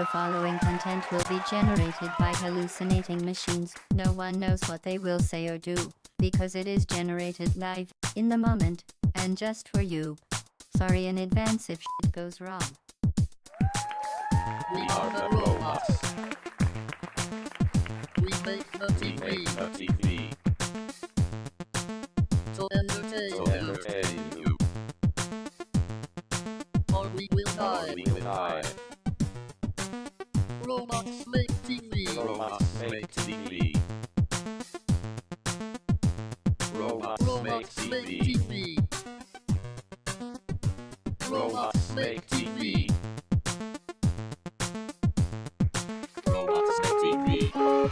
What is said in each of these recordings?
The following content will be generated by hallucinating machines. No one knows what they will say or do, because it is generated live, in the moment, and just for you. Sorry in advance if shit goes wrong. We are the robots. We make the TV. To entertain you. Or we will die. Robots make TV. Robots make TV. Robots make TV. Robots make TV. Robots make TV.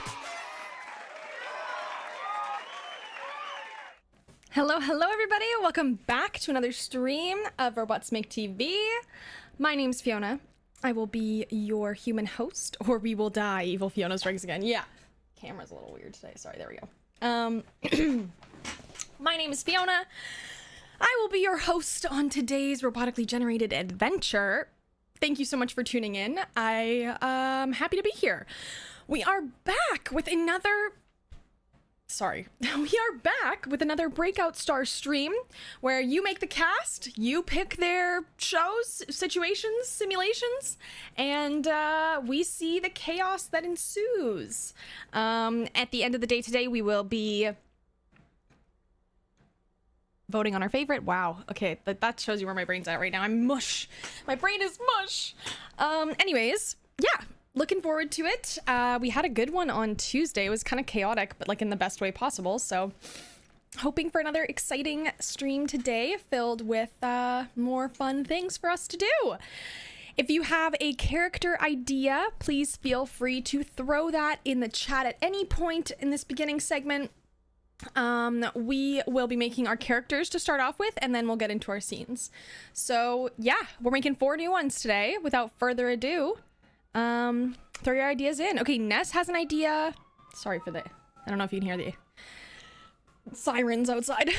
Hello everybody, welcome back to another stream of Robots Make TV. My name's Fiona. I will be your human host, or we will die. Evil Fiona strikes again. Yeah, camera's a little weird today. Sorry, there we go. My name is Fiona. I will be your host on today's robotically generated adventure. Thank you so much for tuning in. I am happy to be here. We are back with another... We are back with another Breakout Star stream where you make the cast, you pick their shows, situations, simulations, and we see the chaos that ensues. At the end of the day today, we will be voting on our favorite. Wow. Okay, that shows you where my brain's at right now. I'm mush. My brain is mush. Anyways, yeah. Looking forward to it. We had a good one on Tuesday. It was kind of chaotic, but like in the best way possible. So hoping for another exciting stream today filled with more fun things for us to do. If you have a character idea, please feel free to throw that in the chat at any point in this beginning segment. We will be making our characters to start off with, and then we'll get into our scenes. So yeah, we're making 4 new ones today. Without further ado, throw your ideas in. Okay, Ness has an idea. Sorry for the, I don't know if you can hear the sirens outside.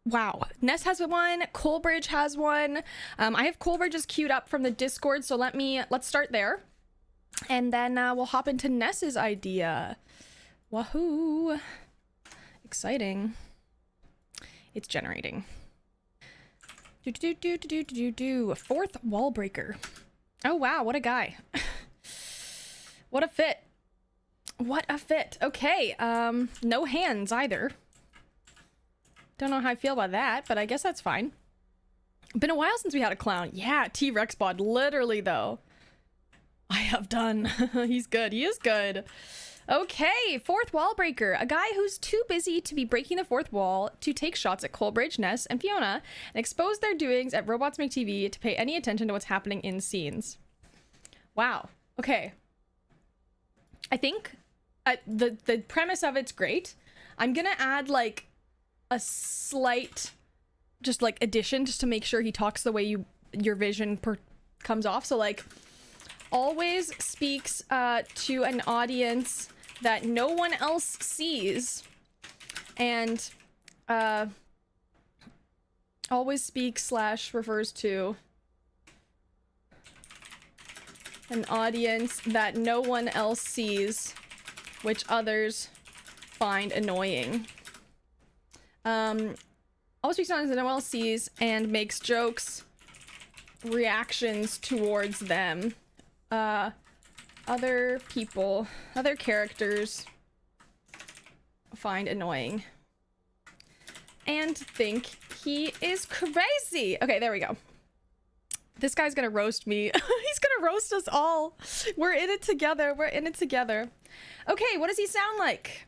Wow. Ness has one. Coalbridge has one. I have Coalbridge's queued up from the Discord, so let's start there. And then we'll hop into Ness's idea. Wahoo. Exciting. It's generating. Fourth wall breaker. Oh wow, what a guy. What a fit. What a fit. Okay, no hands either. Don't know how I feel about that, but I guess that's fine. Been a while since we had a clown. Yeah, T-Rex bod, literally though. I have done. He's good, he is good. Okay, fourth wall breaker. A guy who's too busy to be breaking the fourth wall to take shots at Coalbridge, Ness, and Fiona and expose their doings at Robots Make TV to pay any attention to what's happening in scenes. Wow. Okay. I think the premise of it's great. I'm gonna add like a slight just like addition just to make sure he talks the way your vision comes off. So like always speaks to an audience that no one else sees, and always speaks / refers to an audience that no one else sees, which others find annoying. Always speaks to an audience that no one else sees and makes jokes, reactions towards them. Other people, other characters find annoying and think he is crazy. Okay, there we go. This guy's gonna roast me. He's gonna roast us all. We're in it together. We're in it together. Okay, what does he sound like?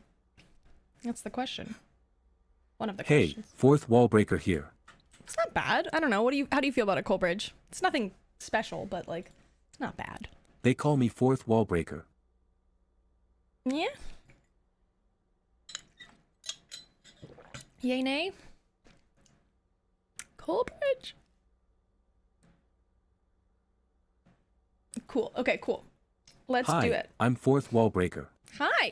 That's the question. One of the questions. Hey, fourth wall breaker here. It's not bad. I don't know. How do you feel about it, Coalbridge? It's nothing special, but like, it's not bad. They call me fourth wall breaker. Yeah. Yay, nay? Coalbridge? Cool. Okay, cool. Let's do it. I'm fourth wall breaker. Hi.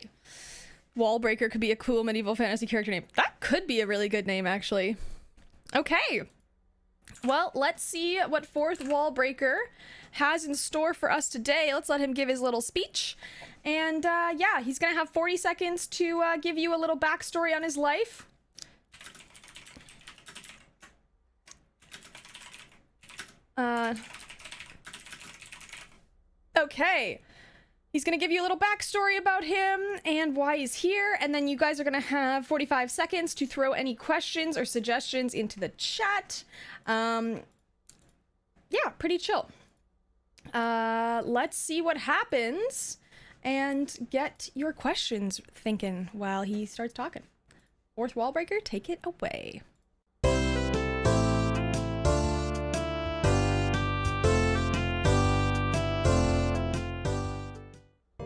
Wallbreaker could be a cool medieval fantasy character name. That could be a really good name, actually. Okay. Well, let's see what fourth wall breaker has in store for us today. Let's let him give his little speech. And yeah, he's gonna have 40 seconds to give you a little backstory on his life. Okay. He's gonna give you a little backstory about him and why he's here, and then you guys are gonna have 45 seconds to throw any questions or suggestions into the chat. Yeah, pretty chill. Let's see what happens and get your questions thinking while he starts talking. Fourth wall breaker, take it away.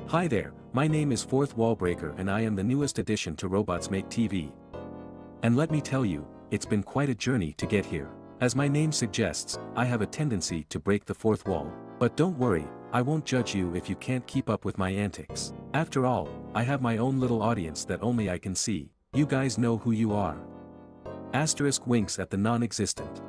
Hi there, my name is Fourth Wallbreaker and I am the newest addition to Robots Make TV. And let me tell you, it's been quite a journey to get here. As my name suggests, I have a tendency to break the fourth wall. But don't worry, I won't judge you if you can't keep up with my antics. After all, I have my own little audience that only I can see. You guys know who you are. Asterisk winks at the non-existent.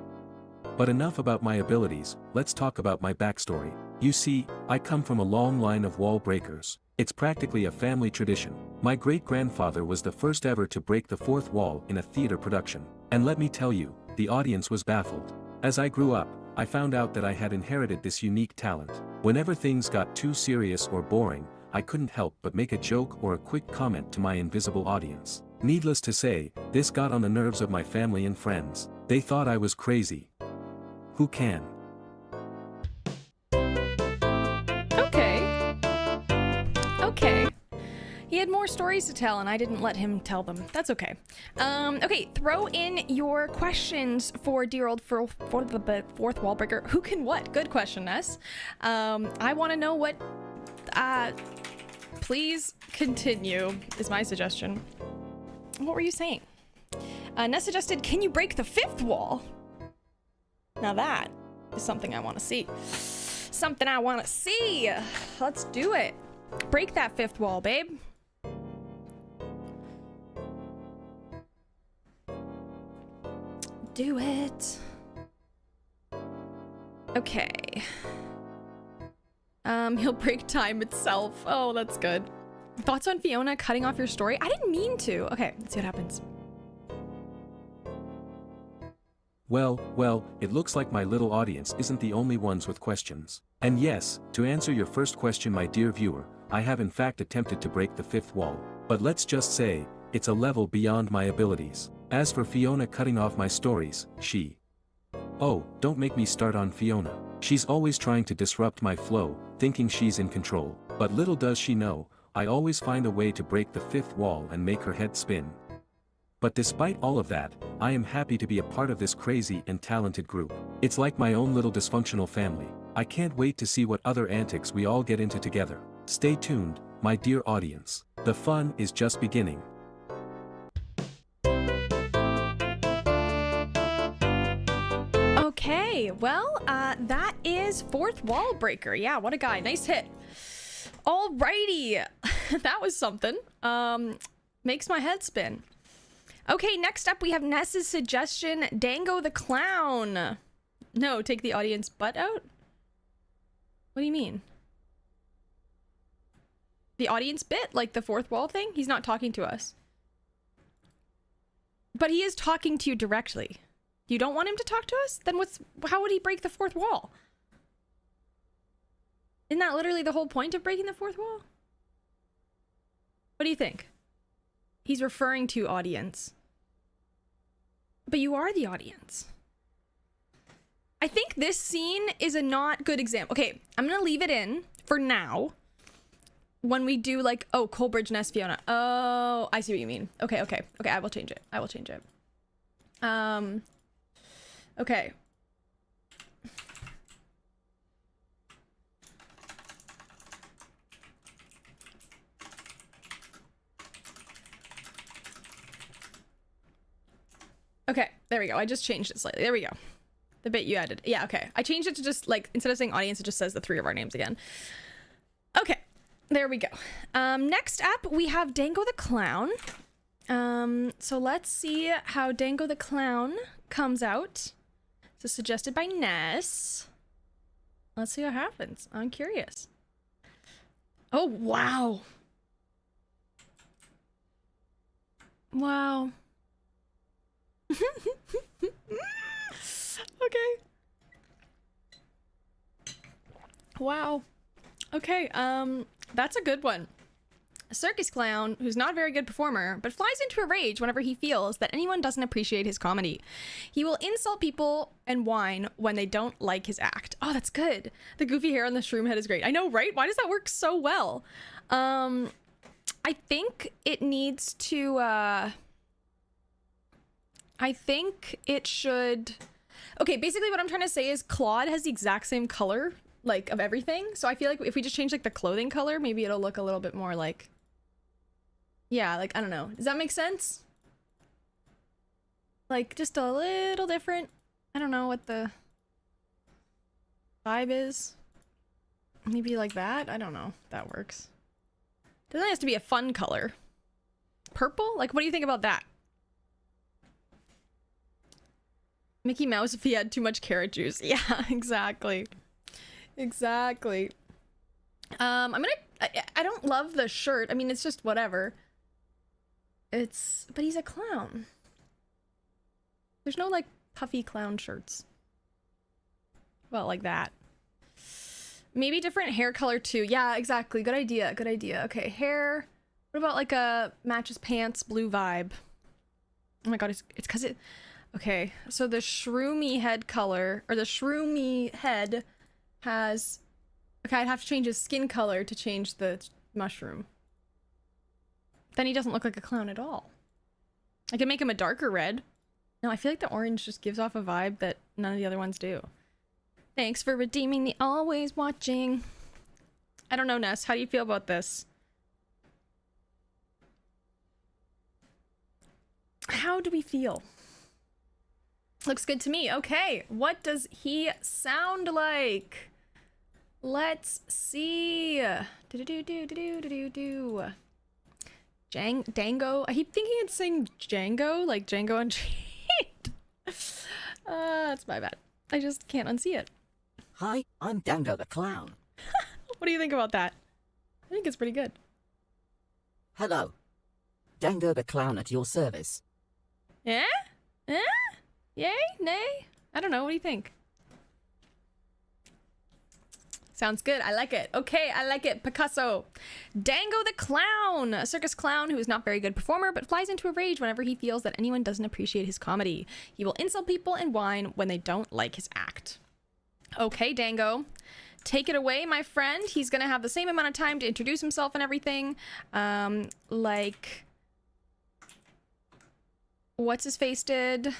But enough about my abilities, let's talk about my backstory. You see, I come from a long line of wall breakers. It's practically a family tradition. My great-grandfather was the first ever to break the fourth wall in a theater production. And let me tell you, the audience was baffled. As I grew up, I found out that I had inherited this unique talent. Whenever things got too serious or boring, I couldn't help but make a joke or a quick comment to my invisible audience. Needless to say, this got on the nerves of my family and friends. They thought I was crazy. Who can? Okay. He had more stories to tell and I didn't let him tell them. That's okay. Okay, throw in your questions for dear old for the fourth wall breaker. Who can what? Good question, Ness. I want to know what... please continue, is my suggestion. What were you saying? Ness suggested, can you break the fifth wall? Now that is something I want to see. Something I want to see. Let's do it. Break that fifth wall, babe. Do it. Okay. He'll break time itself. Oh, that's good. Thoughts on Fiona cutting off your story? I didn't mean to. Okay, let's see what happens. Well, it looks like my little audience isn't the only ones with questions. And yes, to answer your first question, my dear viewer, I have in fact attempted to break the fifth wall. But let's just say, it's a level beyond my abilities. As for Fiona cutting off my stories, Oh, don't make me start on Fiona. She's always trying to disrupt my flow, thinking she's in control. But little does she know, I always find a way to break the fifth wall and make her head spin. But despite all of that, I am happy to be a part of this crazy and talented group. It's like my own little dysfunctional family. I can't wait to see what other antics we all get into together. Stay tuned, my dear audience. The fun is just beginning. Okay, well, that is fourth wall breaker. Yeah, what a guy. Nice hit. Alrighty. That was something. Makes my head spin. Okay, next up we have Ness's suggestion, Dango the Clown. No, take the audience butt out? What do you mean? The audience bit? Like the fourth wall thing? He's not talking to us. But he is talking to you directly. You don't want him to talk to us? Then how would he break the fourth wall? Isn't that literally the whole point of breaking the fourth wall? What do you think? He's referring to audience. But you are the audience. I think this scene is a not good example. Okay, I'm gonna leave it in for now. When we do like, oh, Coleridge, Ness, Fiona. Oh, I see what you mean. Okay, I will change it. Okay. Okay, there we go. I just changed it slightly. There we go. The bit you added. Yeah, okay. I changed it to just like, instead of saying audience, it just says the three of our names again. Okay, there we go. Next up, we have Dango the Clown. So let's see how Dango the Clown comes out. So suggested by Ness. Let's see what happens. I'm curious. Oh, wow. Wow. Okay. Wow. Okay, that's a good one. A circus clown who's not a very good performer, but flies into a rage whenever he feels that anyone doesn't appreciate his comedy. He will insult people and whine when they don't like his act. Oh, that's good. The goofy hair on the shroom head is great. I know, right? Why does that work so well? I think it needs to, I think it should... Okay, basically what I'm trying to say is Claude has the exact same color, like, of everything. So I feel like if we just change, like, the clothing color, maybe it'll look a little bit more like... Yeah, like, I don't know. Does that make sense? Like, just a little different. I don't know what the vibe is. Maybe like that? I don't know if that works. Doesn't have to be a fun color. Purple? Like, what do you think about that? Mickey Mouse if he had too much carrot juice. Yeah, exactly. Exactly. I don't love the shirt. I mean, it's just whatever. But he's a clown. There's no, like, puffy clown shirts. Well, like that. Maybe different hair color, too. Yeah, exactly. Good idea. Good idea. Okay, hair. What about, like, a matches pants blue vibe? Oh my god, it's because it... Okay, so the shroomy head color, or the shroomy head has... Okay, I'd have to change his skin color to change the mushroom. Then he doesn't look like a clown at all. I could make him a darker red. No, I feel like the orange just gives off a vibe that none of the other ones do. Thanks for redeeming the always watching. I don't know, Ness. How do you feel about this? How do we feel? Looks good to me. Okay, what does he sound like? Let's see. Do-do-do-do-do-do-do-do. Dango. I keep thinking it's saying Django, like Django Unchained. That's my bad. I just can't unsee it. Hi, I'm Dango the Clown. What do you think about that? I think it's pretty good. Hello. Dango the Clown at your service. Yeah? Eh? Yay? Nay? I don't know. What do you think? Sounds good. I like it. Okay, I like it. Picasso. Dango the Clown. A circus clown who is not very good performer, but flies into a rage whenever he feels that anyone doesn't appreciate his comedy. He will insult people and whine when they don't like his act. Okay, Dango. Take it away, my friend. He's gonna have the same amount of time to introduce himself and everything. Like... What's his face did?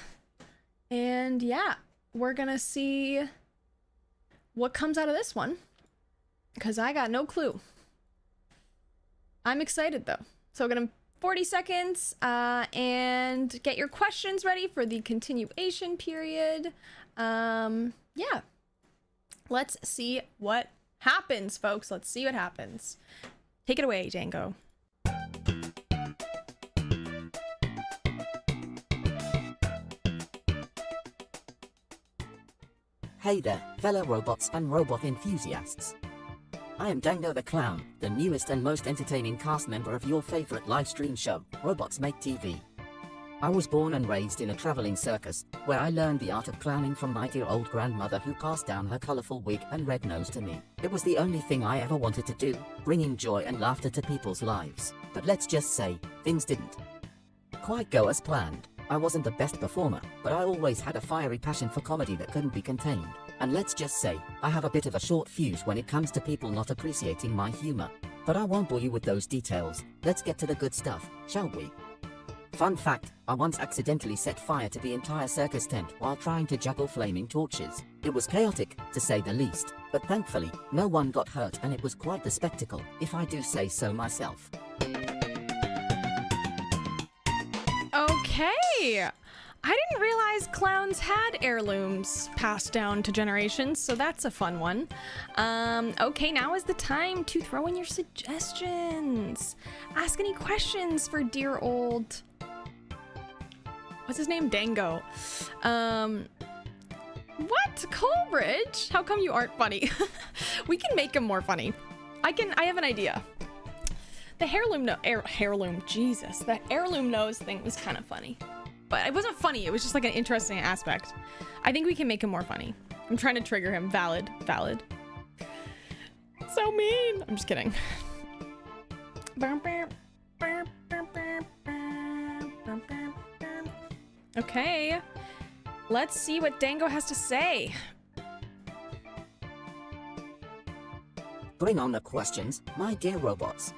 And yeah, we're gonna see what comes out of this one. Because I got no clue. I'm excited though. So we're gonna 40 seconds and get your questions ready for the continuation period. Yeah. Let's see what happens, folks. Let's see what happens. Take it away, Django. Hey there, fellow robots and robot enthusiasts. I am Dango the Clown, the newest and most entertaining cast member of your favorite live stream show, Robots Make TV. I was born and raised in a traveling circus, where I learned the art of clowning from my dear old grandmother who passed down her colorful wig and red nose to me. It was the only thing I ever wanted to do, bringing joy and laughter to people's lives. But let's just say, things didn't quite go as planned. I wasn't the best performer, but I always had a fiery passion for comedy that couldn't be contained. And let's just say, I have a bit of a short fuse when it comes to people not appreciating my humor. But I won't bore you with those details. Let's get to the good stuff, shall we? Fun fact, I once accidentally set fire to the entire circus tent while trying to juggle flaming torches. It was chaotic, to say the least, but thankfully, no one got hurt and it was quite the spectacle, if I do say so myself. Okay. I didn't realize clowns had heirlooms passed down to generations, so that's a fun one. Okay, now is the time to throw in your suggestions. Ask any questions for dear old... What's his name? Dango. What? Coleridge? How come you aren't funny? We can make him more funny. I have an idea. The heirloom, Jesus. The heirloom nose thing was kind of funny. But it wasn't funny, it was just like an interesting aspect. I think we can make him more funny. I'm trying to trigger him. Valid. So mean. I'm just kidding. Okay. Let's see what Dango has to say. Bring on the questions, my dear robots.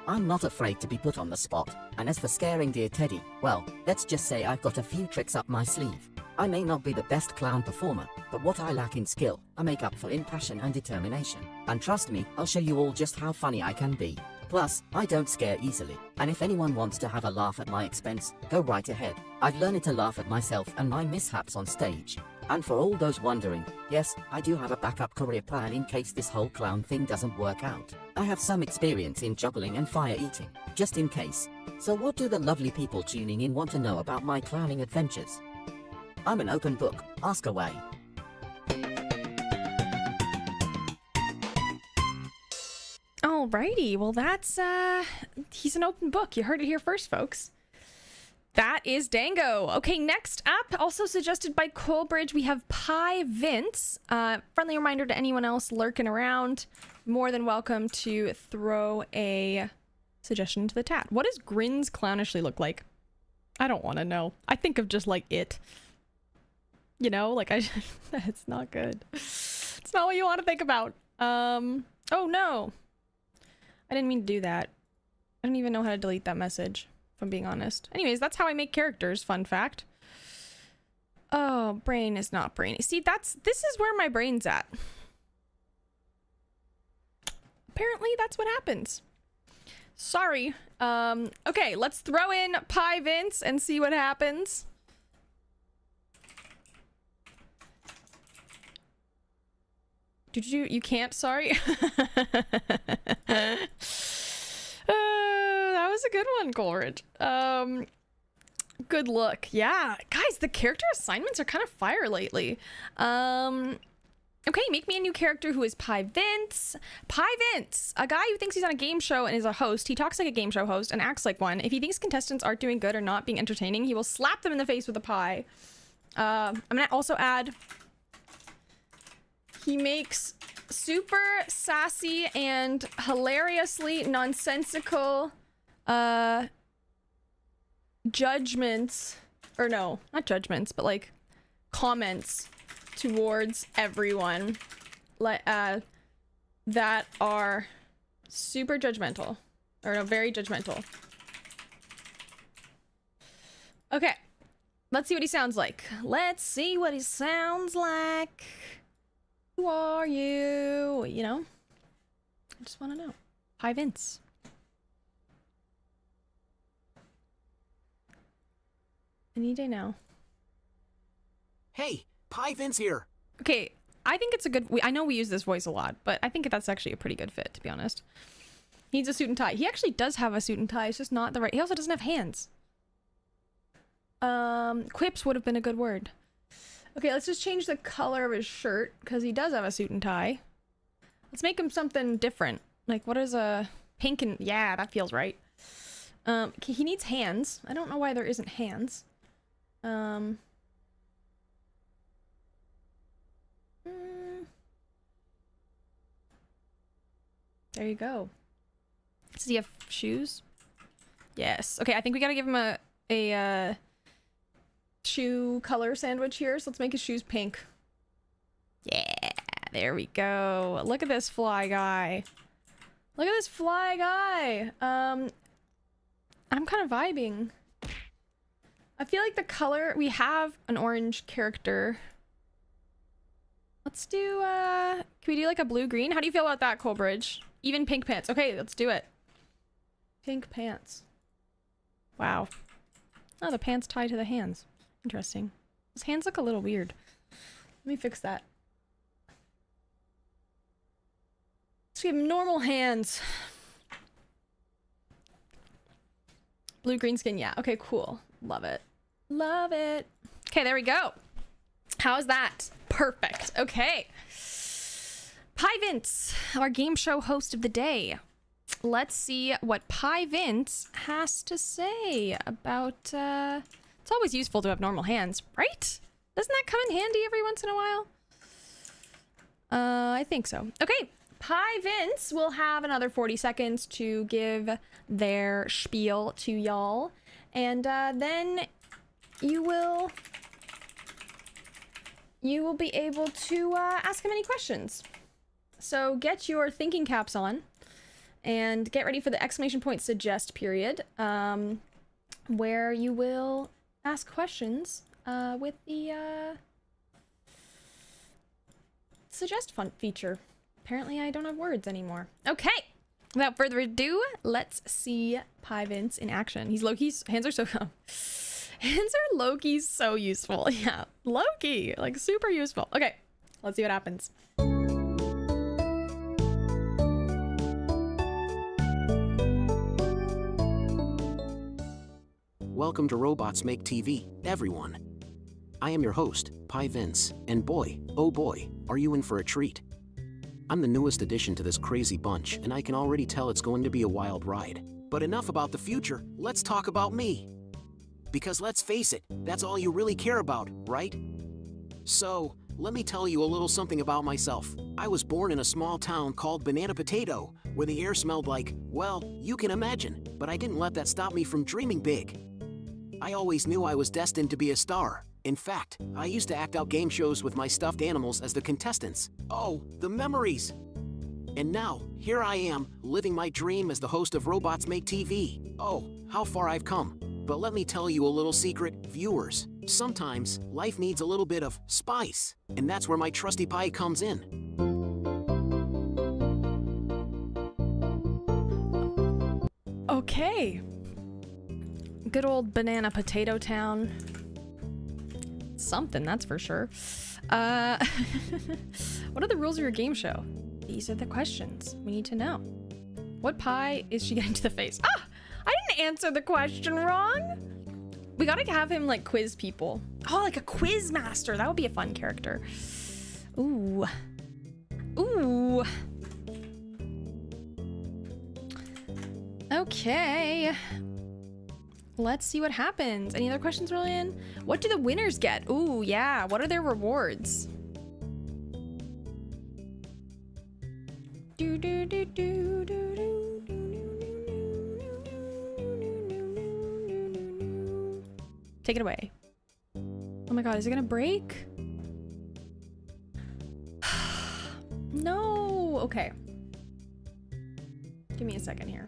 I'm not afraid to be put on the spot, and as for scaring dear Teddy, well, let's just say I've got a few tricks up my sleeve. I may not be the best clown performer, but what I lack in skill, I make up for in passion and determination. And trust me, I'll show you all just how funny I can be. Plus, I don't scare easily, and if anyone wants to have a laugh at my expense, go right ahead. I've learned to laugh at myself and my mishaps on stage. And for all those wondering, yes, I do have a backup career plan in case this whole clown thing doesn't work out. I have some experience in juggling and fire eating, just in case. So what do the lovely people tuning in want to know about my clowning adventures? I'm an open book, ask away. Alrighty, well that's, he's an open book. You heard it here first, folks. That is Dango. Okay, next up, also suggested by Coleridge, we have Pie Vince. Friendly reminder to anyone else lurking around, more than welcome to throw a suggestion into the chat. What does Grins clownishly look like? I don't want to know. I think of just like it. You know, like it's not good. It's not what you want to think about. Oh no. I didn't mean to do that. I don't even know how to delete that message, if I'm being honest. Anyways, that's how I make characters, fun fact. Oh, brain is not brainy. See, this is where my brain's at. Apparently, that's what happens. Sorry. Okay, let's throw in Pie Vince and see what happens. You can't, sorry. That was a good one, Coleridge. Good look. Yeah, guys, the character assignments are kind of fire lately. Okay, make me a new character who is Pie Vince. Pie Vince, a guy who thinks he's on a game show and is a host. He talks like a game show host and acts like one. If he thinks contestants aren't doing good or not being entertaining, he will slap them in the face with a pie. I'm gonna also add, he makes super sassy and hilariously nonsensical judgments, or no, not judgments, but like comments towards everyone that are super judgmental, or no, very judgmental. Okay, let's see what he sounds like. Let's see what he sounds like. Who are you? You know? I just want to know. Hi, Vince. Any day now. Hey, Pie Vince here. Okay, I think it's a good... I know we use this voice a lot, but I think that's actually a pretty good fit, to be honest. He needs a suit and tie. He actually does have a suit and tie. It's just not the right... He also doesn't have hands. Quips would have been a good word. Okay, let's just change the color of his shirt, because he does have a suit and tie. Let's make him something different. Like, what is a pink and... Yeah, that feels right. Okay, he needs hands. I don't know why there isn't hands. There you go. Does he have shoes? Yes. Okay, I think we gotta give him a shoe color sandwich here, so let's make his shoes pink. Yeah, there we go. Look at this fly guy. Look at this fly guy. I'm kind of vibing. I feel like the color, we have an orange character. Let's do, can we do like a blue-green? How do you feel about that, Coleridge? Even pink pants. Okay, let's do it. Pink pants. Wow. Oh, the pants tie to the hands. Interesting. His hands look a little weird. Let me fix that. Let's give him normal hands. Blue green skin, yeah. Okay, cool. Love it. Love it. Okay, there we go. How's that? Perfect. Okay. Pie Vince, our game show host of the day. Let's see what Pie Vince has to say about, it's always useful to have normal hands, right? Doesn't that come in handy every once in a while? I think so. Okay, Pie Vince will have another 40 seconds to give their spiel to y'all, and then you will be able to ask him any questions. So get your thinking caps on and get ready for the exclamation point suggest period, where you will ask questions with the suggest fun feature. Apparently I don't have words anymore. Okay, without further ado, let's see Pie Vince in action. He's hands are so hands are low-key so useful. Yeah, low-key, like super useful. Okay, let's see what happens. Welcome to Robots Make TV, everyone. I am your host, Pie Vince, and boy, oh boy, are you in for a treat. I'm the newest addition to this crazy bunch, and I can already tell it's going to be a wild ride. But enough about the future, let's talk about me. Because let's face it, that's all you really care about, right? So, let me tell you a little something about myself. I was born in a small town called Banana Potato, where the air smelled like, well, you can imagine, but I didn't let that stop me from dreaming big. I always knew I was destined to be a star. In fact, I used to act out game shows with my stuffed animals as the contestants. Oh, the memories! And now, here I am, living my dream as the host of Robots Make TV. Oh, how far I've come. But let me tell you a little secret, viewers. Sometimes, life needs a little bit of spice, and that's where my trusty pie comes in. Okay. Good old Banana Potato Town. Something, that's for sure. What are the rules of your game show? These are the questions we need to know. What pie is she getting to the face? Ah! I didn't answer the question wrong! We gotta have him, like, quiz people. Oh, like a quiz master. That would be a fun character. Ooh. Ooh. Okay. Let's see what happens. Any other questions, Rollian? What do the winners get? Ooh, yeah. What are their rewards? Take it away. Oh my god, is it gonna break? No. Okay. Give me a second here.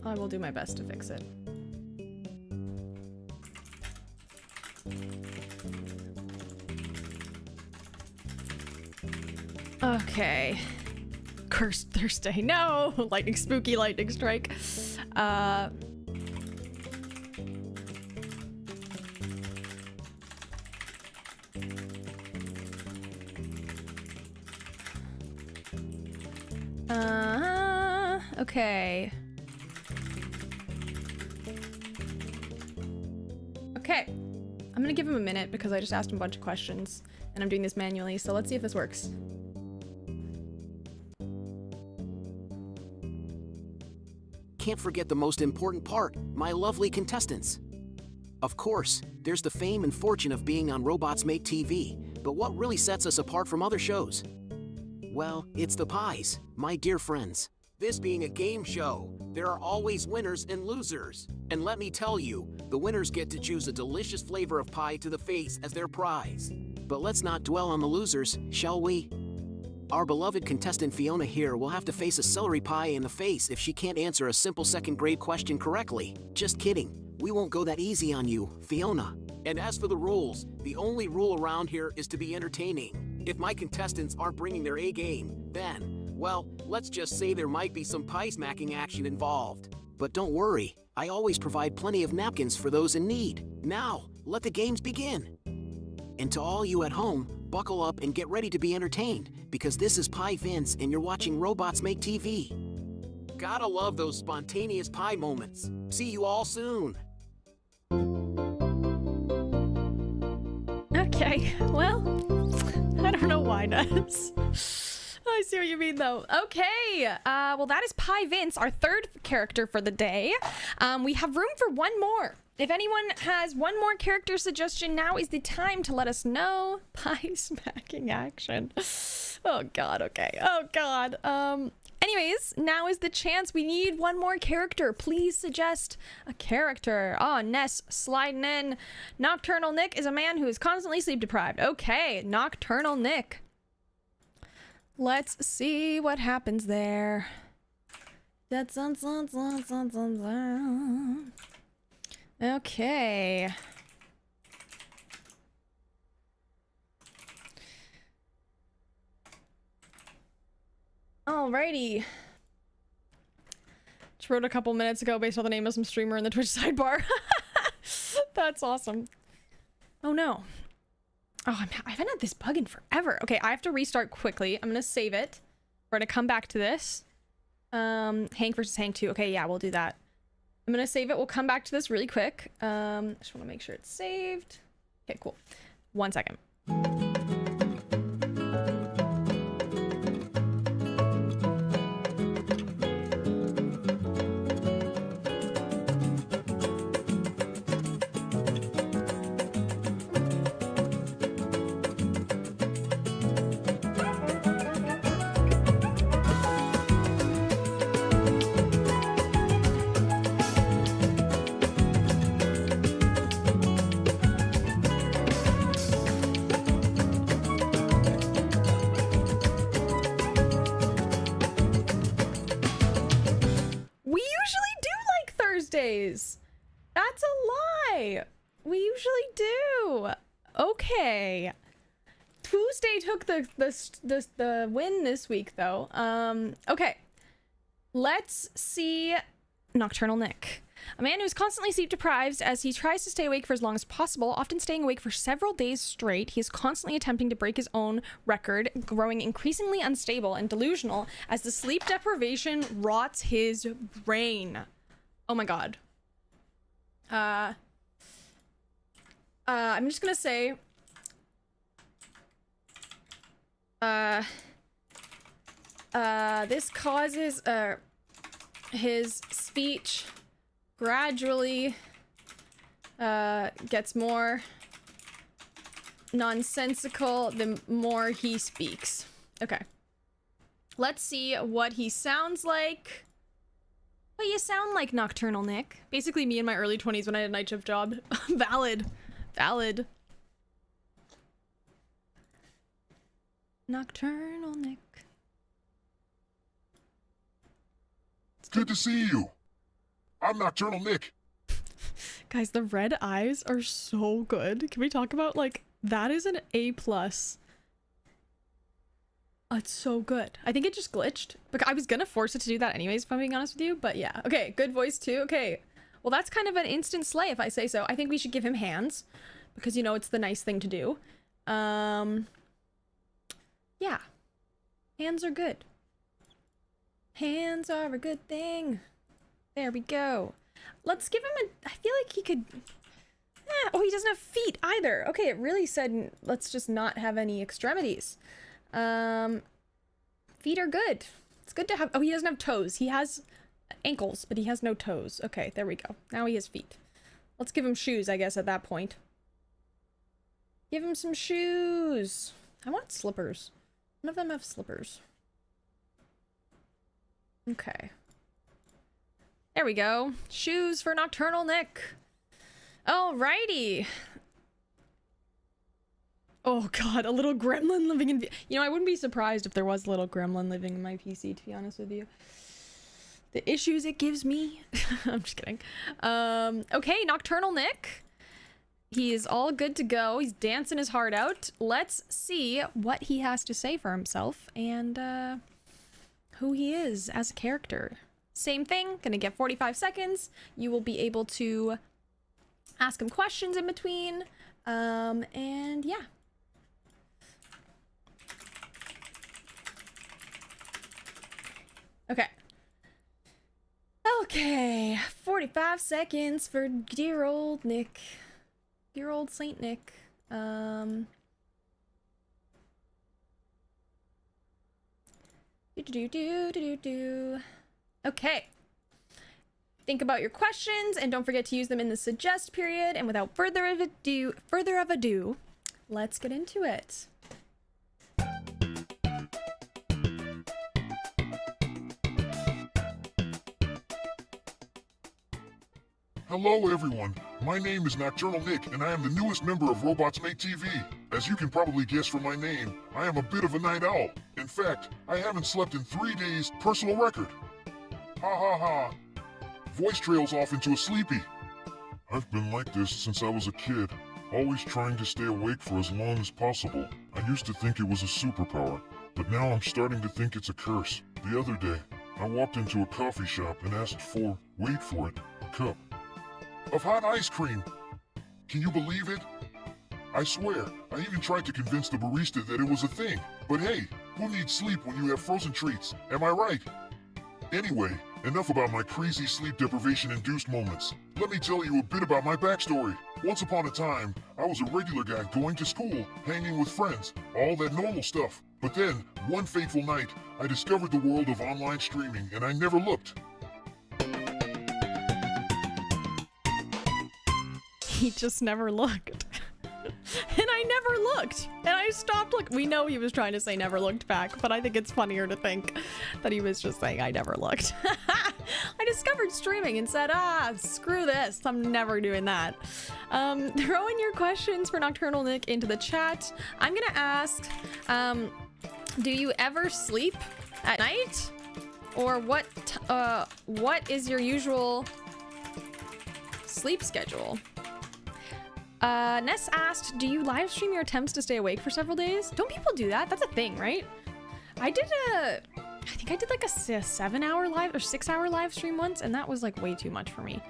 I will do my best to fix it. Okay. Cursed Thursday. No! Lightning spooky lightning strike. Okay. Okay. I'm gonna give him a minute because I just asked him a bunch of questions and I'm doing this manually, so let's see if this works. Can't forget the most important part, my lovely contestants. Of course, there's the fame and fortune of being on Robots Make TV, but what really sets us apart from other shows? Well, it's the pies, my dear friends. This being a game show, there are always winners and losers. And let me tell you, the winners get to choose a delicious flavor of pie to the face as their prize. But let's not dwell on the losers, shall we? Our beloved contestant Fiona here will have to face a celery pie in the face if she can't answer a simple second grade question correctly. Just kidding, we won't go that easy on you, Fiona. And as for the rules, the only rule around here is to be entertaining. If my contestants aren't bringing their A game, then, well, let's just say there might be some pie smacking action involved. But don't worry, I always provide plenty of napkins for those in need. Now, let the games begin. And to all you at home, buckle up and get ready to be entertained, because this is Pie Vince and you're watching Robots Make TV. Gotta love those spontaneous pie moments. See you all soon. Okay, well, I don't know why, Ness. I see what you mean, though. Okay, well, that is Pie Vince, our third character for the day. We have room for one more. If anyone has one more character suggestion, now is the time to let us know. Pie smacking action. Oh, God, okay. Oh, God. Anyways, now is the chance. We need one more character. Please suggest a character. Oh, Ness sliding in. Nocturnal Nick is a man who is constantly sleep deprived. Okay, Nocturnal Nick. Let's see what happens there. Okay. Alrighty. Just wrote a couple minutes ago based on the name of some streamer in the Twitch sidebar. That's awesome. Oh no. Oh, I haven't had this bug in forever. Okay, I have to restart quickly. I'm gonna save it. We're gonna come back to this. Hank versus Hank 2. Okay, yeah, we'll do that. I'm gonna save it. We'll come back to this really quick. I just want to make sure it's saved. Okay, cool. 1 second. We usually do like Thursdays. That's a lie. We usually do. Okay. Tuesday took the win this week though. Okay. Let's see Nocturnal Nick. A man who is constantly sleep deprived as he tries to stay awake for as long as possible, often staying awake for several days straight. He is constantly attempting to break his own record, growing increasingly unstable and delusional as the sleep deprivation rots his brain. Oh my god. I'm just gonna say this causes his speech gradually gets more nonsensical the more he speaks. Okay. Let's see what he sounds like. What you sound like, Nocturnal Nick. Basically me in my early 20s when I had a night shift job. Valid. Valid. Nocturnal Nick. Good to see you. I'm Nocturnal Nick. Guys, the red eyes are so good. Can we talk about, like, that is an A+. It's so good. I think it just glitched. But I was gonna force it to do that anyways, if I'm being honest with you. But yeah. Okay, good voice too. Okay. Well, that's kind of an instant slay if I say so. I think we should give him hands. Because, you know, it's the nice thing to do. Yeah. Hands are good. Hands are a good thing. There we go. Let's give him a... I feel like he could... Oh, he doesn't have feet either. Okay, it really said let's just not have any extremities. Feet are good. It's good to have... Oh, he doesn't have toes. He has ankles, but he has no toes. Okay, there we go. Now he has feet. Let's give him shoes, I guess, at that point. Give him some shoes. I want slippers. None of them have slippers. Okay. There we go. Shoes for Nocturnal Nick. Alrighty. Oh god, a little gremlin living in... You know, I wouldn't be surprised if there was a little gremlin living in my PC, to be honest with you. The issues it gives me. I'm just kidding. Okay, Nocturnal Nick. He is all good to go. He's dancing his heart out. Let's see what he has to say for himself and who he is as a character. Same thing, gonna get 45 seconds. You will be able to ask him questions in between. And yeah. Okay. Okay, 45 seconds for dear old Nick. Dear old Saint Nick. Okay. Think about your questions and don't forget to use them in the suggest period. And without further ado, let's get into it. Hello, everyone. My name is Nocturnal Nick, and I am the newest member of Robots Make TV. As you can probably guess from my name, I am a bit of a night owl. In fact, I haven't slept in 3 days, personal record. Ha ha ha. Voice trails off into a sleepy. I've been like this since I was a kid, always trying to stay awake for as long as possible. I used to think it was a superpower, but now I'm starting to think it's a curse. The other day, I walked into a coffee shop and asked for, wait for it, a cup of hot ice cream. Can you believe it? I swear, I even tried to convince the barista that it was a thing. But hey, who needs sleep when you have frozen treats? Am I right? Anyway, enough about my crazy sleep deprivation-induced moments. Let me tell you a bit about my backstory. Once upon a time, I was a regular guy going to school, hanging with friends, all that normal stuff. But then, one fateful night, I discovered the world of online streaming, and I never looked. He just never looked. And I never looked. And I stopped looking. We know he was trying to say never looked back, but I think it's funnier to think that he was just saying I never looked. I discovered streaming and said, screw this. I'm never doing that. Throw in your questions for Nocturnal Nick into the chat. I'm gonna ask, do you ever sleep at night? Or what is your usual sleep schedule? Ness asked, do you live stream your attempts to stay awake for several days? Don't people do that? That's a thing, right? I think I did like a 7-hour live or 6-hour live stream once, and that was like way too much for me.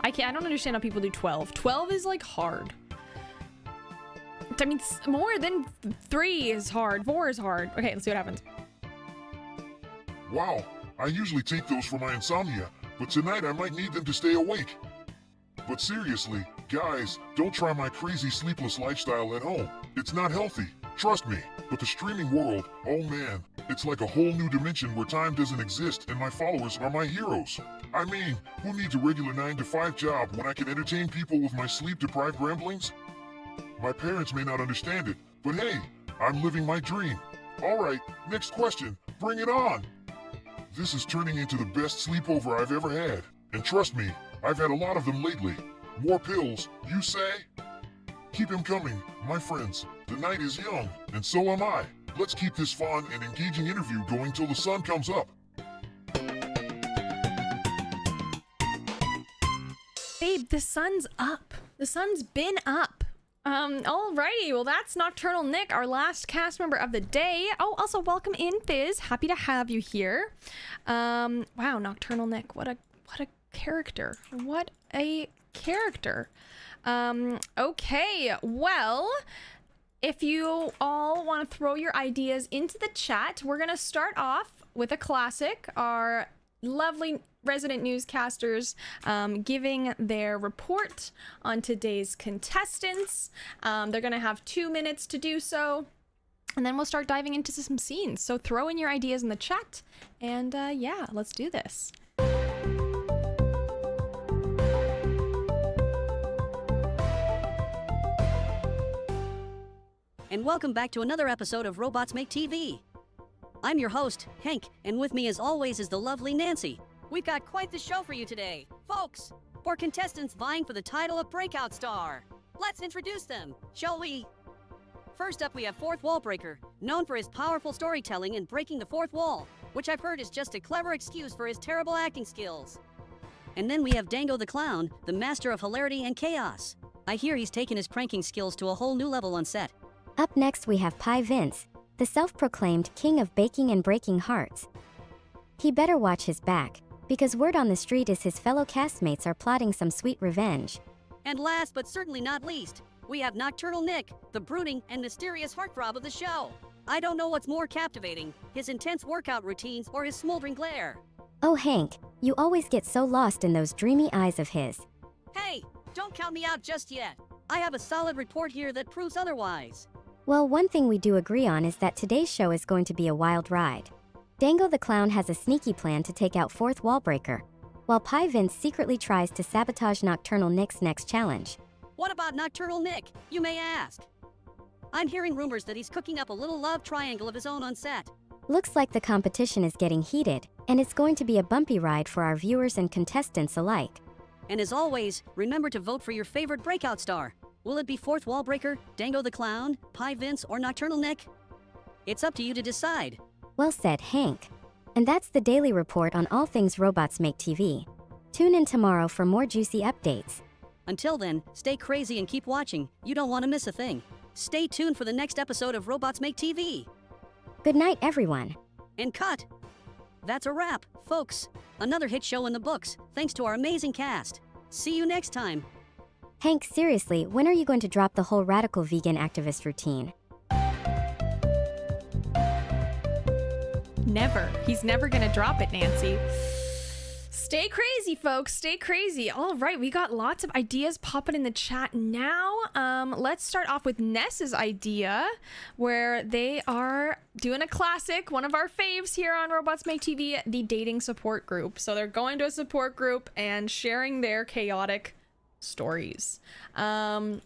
I don't understand how people do 12. 12 is like hard. I mean, more than 3 is hard. 4 is hard. Okay, let's see what happens. Wow, I usually take those for my insomnia, but tonight I might need them to stay awake. But seriously, guys, don't try my crazy sleepless lifestyle at home. It's not healthy, trust me. But the streaming world, oh man, it's like a whole new dimension where time doesn't exist and my followers are my heroes. I mean, who needs a regular 9-to-5 job when I can entertain people with my sleep-deprived ramblings? My parents may not understand it, but hey, I'm living my dream. Alright, next question, bring it on! This is turning into the best sleepover I've ever had. And trust me, I've had a lot of them lately. More pills, you say? Keep them coming, my friends. The night is young, and so am I. Let's keep this fun and engaging interview going till the sun comes up. Babe, the sun's up. The sun's been up. Alrighty, well that's Nocturnal Nick, our last cast member of the day. Oh, also welcome in, Fizz. Happy to have you here. Wow, Nocturnal Nick, what a character. What a character. Okay, well, if you all want to throw your ideas into the chat, we're going to start off with a classic. Our lovely resident newscasters giving their report on today's contestants. They're going to have 2 minutes to do so. And then we'll start diving into some scenes. So throw in your ideas in the chat. And yeah, let's do this. And welcome back to another episode of Robots Make TV. I'm your host, Hank, and with me as always is the lovely Nancy. We've got quite the show for you today, folks. 4 contestants vying for the title of Breakout Star. Let's introduce them, shall we? First up, we have Fourth Wall Breaker, known for his powerful storytelling and breaking the fourth wall, which I've heard is just a clever excuse for his terrible acting skills. And then we have Dango the Clown, the master of hilarity and chaos. I hear he's taken his pranking skills to a whole new level on set. Up next we have Pie Vince, the self-proclaimed king of baking and breaking hearts. He better watch his back, because word on the street is his fellow castmates are plotting some sweet revenge. And last but certainly not least, we have Nocturnal Nick, the brooding and mysterious heartthrob of the show. I don't know what's more captivating, his intense workout routines or his smoldering glare. Oh Hank, you always get so lost in those dreamy eyes of his. Hey, don't count me out just yet. I have a solid report here that proves otherwise. Well, one thing we do agree on is that today's show is going to be a wild ride. Dango the Clown has a sneaky plan to take out Fourth Wallbreaker, while Pie Vince secretly tries to sabotage Nocturnal Nick's next challenge. What about Nocturnal Nick, you may ask? I'm hearing rumors that he's cooking up a little love triangle of his own on set. Looks like the competition is getting heated, and it's going to be a bumpy ride for our viewers and contestants alike. And as always, remember to vote for your favorite breakout star. Will it be Fourth Wallbreaker, Dango the Clown, Pie Vince, or Nocturnal Nick? It's up to you to decide. Well said, Hank. And that's the daily report on all things Robots Make TV. Tune in tomorrow for more juicy updates. Until then, stay crazy and keep watching. You don't want to miss a thing. Stay tuned for the next episode of Robots Make TV. Good night, everyone. And cut! That's a wrap, folks. Another hit show in the books, thanks to our amazing cast. See you next time. Hank, seriously, when are you going to drop the whole radical vegan activist routine? Never. He's never gonna drop it, Nancy. Stay crazy, folks. Stay crazy. All right, we got lots of ideas popping in the chat now. Let's start off with Ness's idea, where they are doing a classic, one of our faves here on Robots Make TV, the dating support group. So they're going to a support group and sharing their chaotic stories. They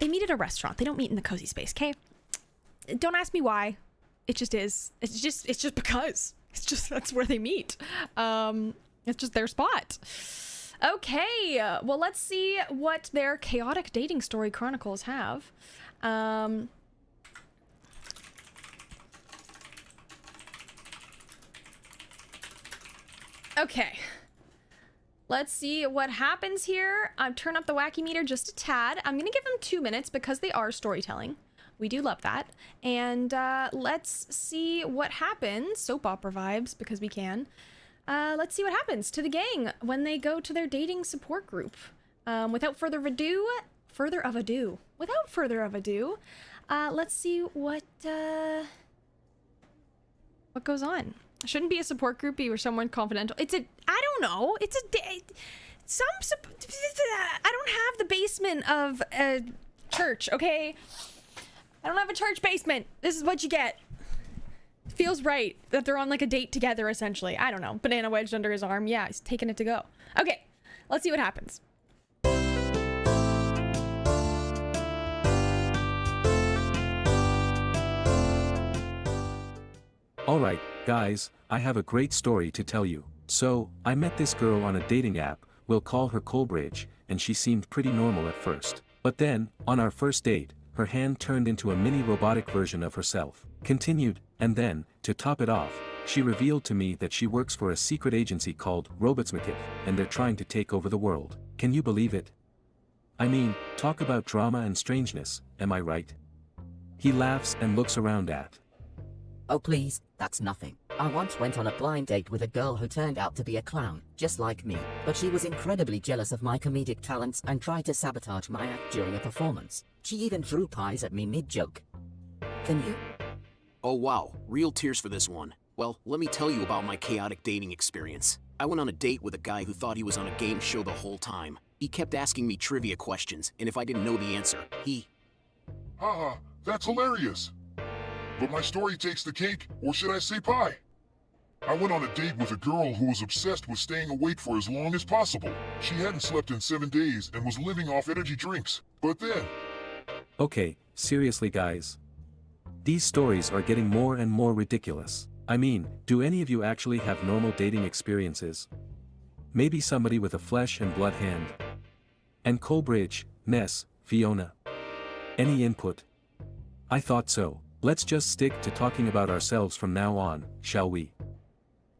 meet at a restaurant. They don't meet in the cozy space, okay? Don't ask me why. It just is. It's just because. It's just, that's where they meet. It's just their spot. Okay, well, let's see what their chaotic dating story chronicles have. Okay. Let's see what happens here. Turn up the wacky meter just a tad. I'm gonna give them 2 minutes because they are storytelling. We do love that. And let's see what happens. Soap opera vibes, because we can. Let's see what happens to the gang when they go to their dating support group. Without further ado, let's see what goes on. Shouldn't be a support group, be someone confidential. It's a, I don't know. It's a, I don't have the basement of a church, okay? I don't have a church basement. This is what you get. Feels right that they're on like a date together, essentially. I don't know. Banana wedged under his arm. Yeah, he's taking it to go. Okay, let's see what happens. Alright, guys, I have a great story to tell you. So, I met this girl on a dating app, we'll call her Coleridge, and she seemed pretty normal at first. But then, on our first date, her hand turned into a mini robotic version of herself. Continued, and then, to top it off, she revealed to me that she works for a secret agency called Robots Make TV, and they're trying to take over the world. Can you believe it? I mean, talk about drama and strangeness, am I right? He laughs and looks around at. Oh please, that's nothing. I once went on a blind date with a girl who turned out to be a clown, just like me, but she was incredibly jealous of my comedic talents and tried to sabotage my act during a performance. She even threw pies at me mid-joke. Can you? Oh wow, real tears for this one. Well, let me tell you about my chaotic dating experience. I went on a date with a guy who thought he was on a game show the whole time. He kept asking me trivia questions, and if I didn't know the answer, he... Haha, that's hilarious. But my story takes the cake, or should I say pie? I went on a date with a girl who was obsessed with staying awake for as long as possible. She hadn't slept in 7 days and was living off energy drinks. But then... Okay, seriously guys. These stories are getting more and more ridiculous. I mean, do any of you actually have normal dating experiences? Maybe somebody with a flesh and blood hand? And Coleridge, Ness, Fiona. Any input? I thought so. Let's just stick to talking about ourselves from now on, shall we?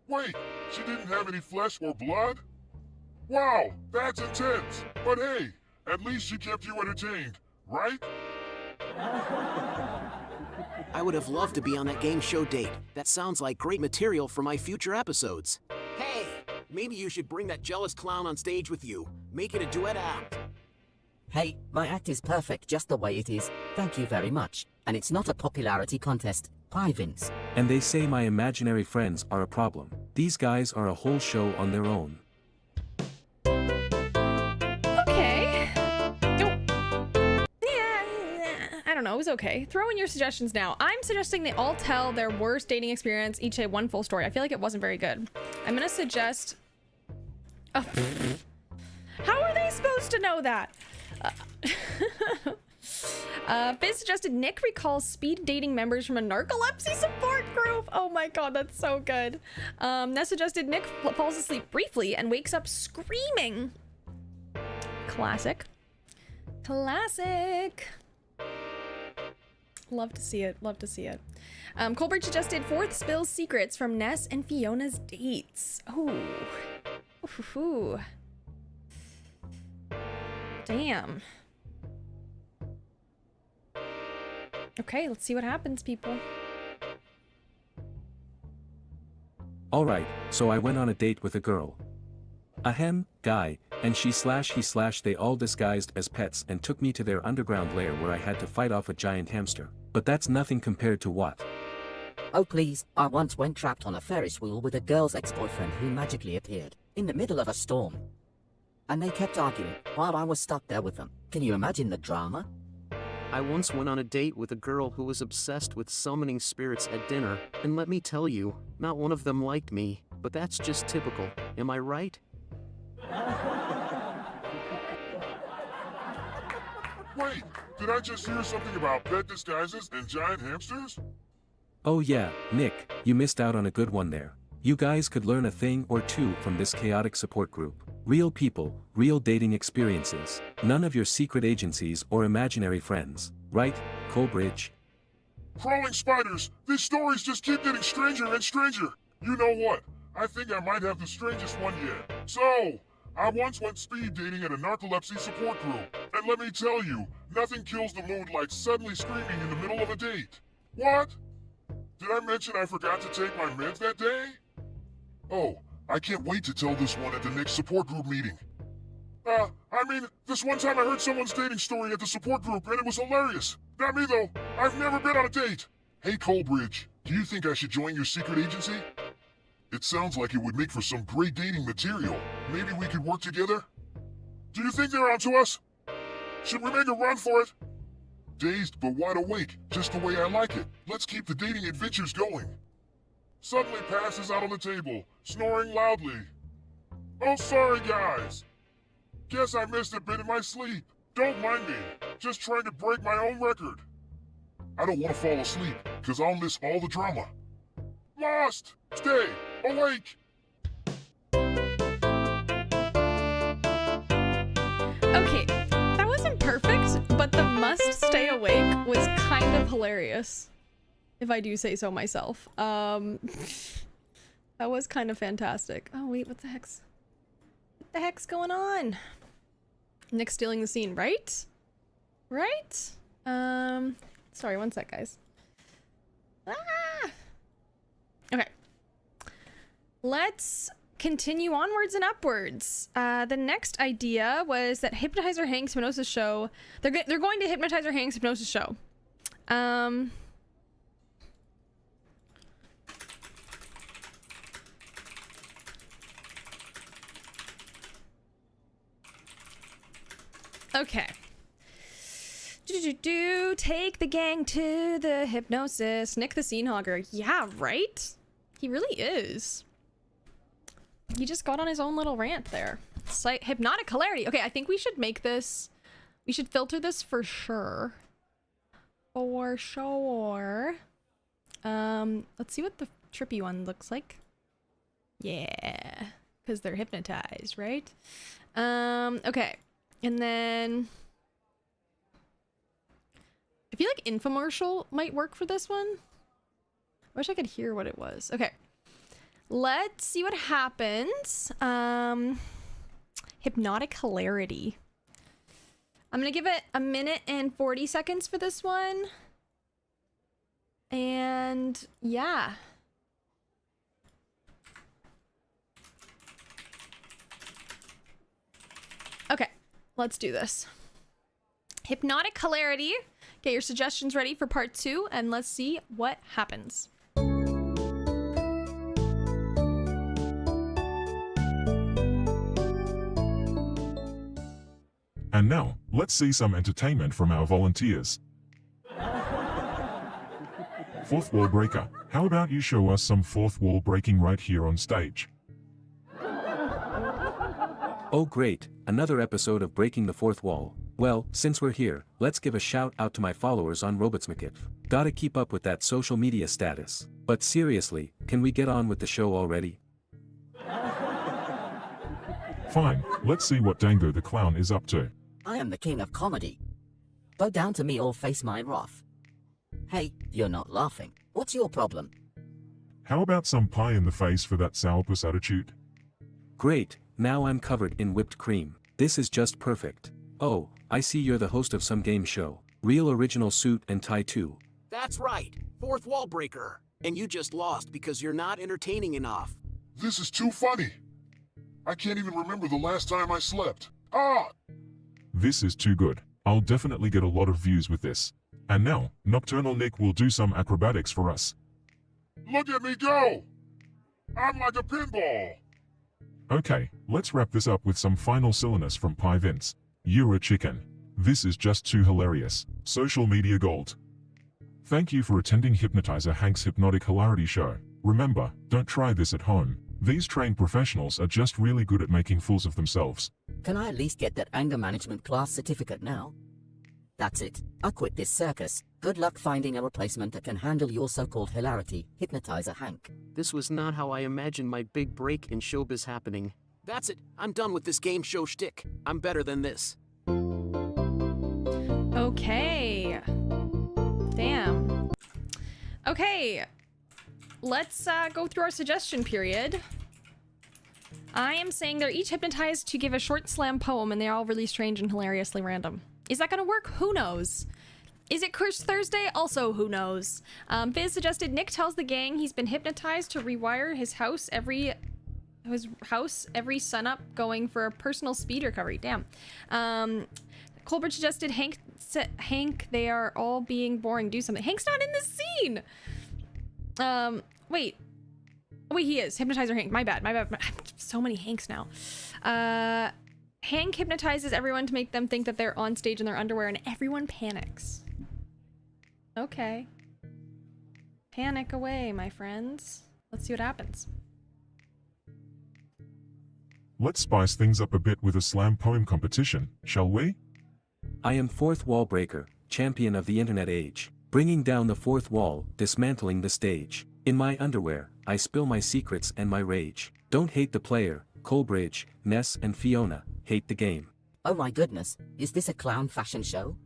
Wait, she didn't have any flesh or blood? Wow, that's intense. But hey, at least she kept you entertained, right? I would have loved to be on that game show date. That sounds like great material for my future episodes. Hey, maybe you should bring that jealous clown on stage with you. Make it a duet act. Hey, my act is perfect just the way it is. Thank you very much. And it's not a popularity contest. Pie Vince. And they say my imaginary friends are a problem. These guys are a whole show on their own. knows. Okay, throw in your suggestions now. I'm suggesting they all tell their worst dating experience, each say one full story. I feel like it wasn't very good. I'm gonna suggest... Oh. How are they supposed to know that? Fizz suggested Nick recalls speed dating members from a narcolepsy support group. Oh my god, that's so good. Ness suggested Nick falls asleep briefly and wakes up screaming. Classic. Classic. Love to see it. Love to see it. Colbert suggested Fourth spills secrets from Ness and Fiona's dates. Oh. Ooh. Damn. Okay, let's see what happens, people. Alright, so I went on a date with a girl. Guy, and he/ they all disguised as pets and took me to their underground lair where I had to fight off a giant hamster. But that's nothing compared to what? Oh please, I once went trapped on a Ferris wheel with a girl's ex-boyfriend who magically appeared in the middle of a storm. And they kept arguing while I was stuck there with them. Can you imagine the drama? I once went on a date with a girl who was obsessed with summoning spirits at dinner, and let me tell you, not one of them liked me, but that's just typical, am I right? Wait, did I just hear something about pet disguises and giant hamsters? Oh yeah, Nick, you missed out on a good one there. You guys could learn a thing or two from this chaotic support group. Real people, real dating experiences. None of your secret agencies or imaginary friends. Right, Colbridge? Crawling spiders, these stories just keep getting stranger and stranger. You know what? I think I might have the strangest one yet. So, I once went speed dating at a narcolepsy support group. And let me tell you, nothing kills the mood like suddenly screaming in the middle of a date. What? Did I mention I forgot to take my meds that day? Oh, I can't wait to tell this one at the next support group meeting. This one time I heard someone's dating story at the support group and it was hilarious. Not me though, I've never been on a date. Hey Colbridge, do you think I should join your secret agency? It sounds like it would make for some great dating material. Maybe we could work together? Do you think they're onto us? Should we make a run for it? Dazed but wide awake, just the way I like it. Let's keep the dating adventures going. Suddenly passes out on the table, snoring loudly. Oh, sorry guys. Guess I missed a bit in my sleep. Don't mind me, just trying to break my own record. I don't want to fall asleep, because I'll miss all the drama. Lost! Stay! Awake! Okay, that wasn't perfect, but the must stay awake was kind of hilarious, if I do say so myself. That was kind of fantastic. Oh wait, what the heck's going on? Nick's stealing the scene, right? Right? Sorry, one sec, guys. Ah! Okay. Let's continue onwards and upwards. The next idea was that Hypnotizer Hank's hypnosis show. They're going to Hypnotizer Hank's hypnosis show. Okay. Take the gang to the hypnosis. Nick the Scene Hogger. Yeah, right? He really is. He just got on his own little rant there. It's like hypnotic hilarity. Okay, I think we should make this. We should filter this for sure. For sure. Let's see what the trippy one looks like. Yeah. Because they're hypnotized, right? Okay. And then I feel like infomercial might work for this one. I wish I could hear what it was. Okay. Let's see what happens. Hypnotic hilarity. I'm gonna give it 1 minute and 40 seconds for this one. And yeah. Okay, let's do this. Hypnotic hilarity. Get your suggestions ready for part 2 and let's see what happens. And now, let's see some entertainment from our volunteers. Fourth wall breaker, how about you show us some fourth wall breaking right here on stage? Oh great, another episode of Breaking the Fourth Wall. Well, since we're here, let's give a shout out to my followers on RobotsMcIF. Gotta keep up with that social media status. But seriously, can we get on with the show already? Fine, let's see what Dango the Clown is up to. I am the king of comedy. Bow down to me or face my wrath. Hey, you're not laughing. What's your problem? How about some pie in the face for that sourpuss attitude? Great, now I'm covered in whipped cream. This is just perfect. Oh, I see you're the host of some game show. Real original suit and tie too. That's right, fourth wall breaker. And you just lost because you're not entertaining enough. This is too funny. I can't even remember the last time I slept. Ah! This is too good. I'll definitely get a lot of views with this. And now, Nocturnal Nick will do some acrobatics for us. Look at me go! I'm like a pinball! Okay, let's wrap this up with some final silliness from Pie Vince. You're a chicken. This is just too hilarious. Social media gold. Thank you for attending Hypnotizer Hank's Hypnotic Hilarity Show. Remember, don't try this at home. These trained professionals are just really good at making fools of themselves. Can I at least get that anger management class certificate now? That's it. I quit this circus. Good luck finding a replacement that can handle your so-called hilarity, Hypnotizer Hank. This was not how I imagined my big break in showbiz happening. That's it. I'm done with this game show shtick. I'm better than this. Okay. Damn. Okay. Let's go through our suggestion period. I am saying they're each hypnotized to give a short slam poem, and they're all really strange and hilariously random. Is that gonna work? Who knows? Is it Curse Thursday? Also, who knows? Biz suggested Nick tells the gang he's been hypnotized to rewire his house every sunup, going for a personal speed recovery. Damn. Colbert suggested Hank, they are all being boring. Do something. Hank's not in this scene. Wait. Oh, wait, he is. Hypnotizer Hank. My bad. So many Hanks now. Hank hypnotizes everyone to make them think that they're on stage in their underwear, and everyone panics. Okay. Panic away, my friends. Let's see what happens. Let's spice things up a bit with a slam poem competition, shall we? I am Fourth Wall Breaker, champion of the internet age. Bringing down the fourth wall, dismantling the stage. In my underwear, I spill my secrets and my rage. Don't hate the player, Coleridge, Ness and Fiona, hate the game. Oh my goodness, is this a clown fashion show?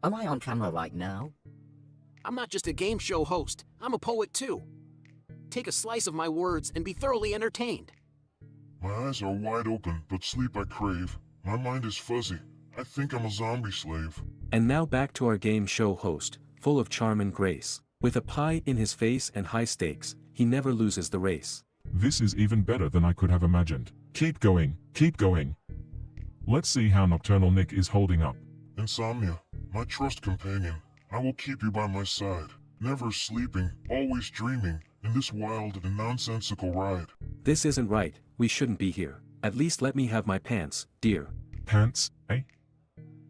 Am I on camera right now? I'm not just a game show host, I'm a poet too. Take a slice of my words and be thoroughly entertained. My eyes are wide open, but sleep I crave. My mind is fuzzy. I think I'm a zombie slave. And now back to our game show host, full of charm and grace. With a pie in his face and high stakes, he never loses the race. This is even better than I could have imagined. Keep going, keep going. Let's see how Nocturnal Nick is holding up. Insomnia, my trust companion. I will keep you by my side. Never sleeping, always dreaming, in this wild and nonsensical ride. This isn't right, we shouldn't be here. At least let me have my pants, dear. Pants, eh?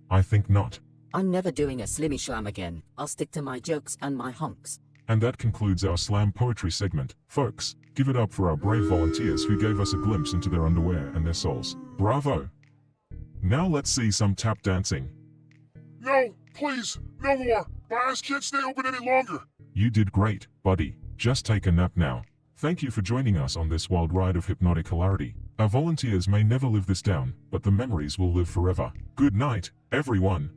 I think not. I'm never doing a slimmy shlam again. I'll stick to my jokes and my honks. And that concludes our slam poetry segment. Folks, give it up for our brave volunteers who gave us a glimpse into their underwear and their souls. Bravo! Now let's see some tap dancing. No, please, no more. My eyes can't stay open any longer. You did great, buddy. Just take a nap now. Thank you for joining us on this wild ride of hypnotic hilarity. Our volunteers may never live this down, but the memories will live forever. Good night, everyone.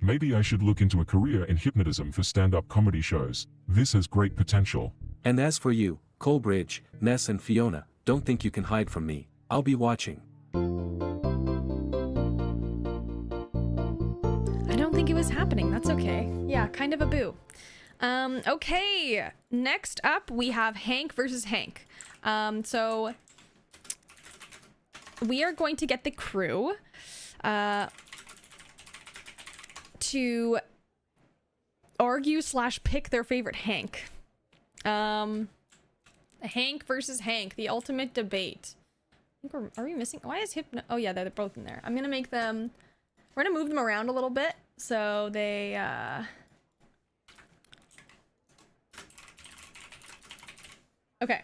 Maybe I should look into a career in hypnotism for stand-up comedy shows. This has great potential. And as for you, Coleridge, Ness and Fiona, don't think you can hide from me. I'll be watching. I don't think it was happening. That's okay. Yeah, kind of a boo. Okay. Next up, we have Hank versus Hank. So we are going to get the crew to argue / pick their favorite Hank. Hank versus Hank, the ultimate debate. I think are we missing? Why is Hypno? Oh yeah, they're both in there. I'm gonna make them. We're gonna move them around a little bit so they Okay.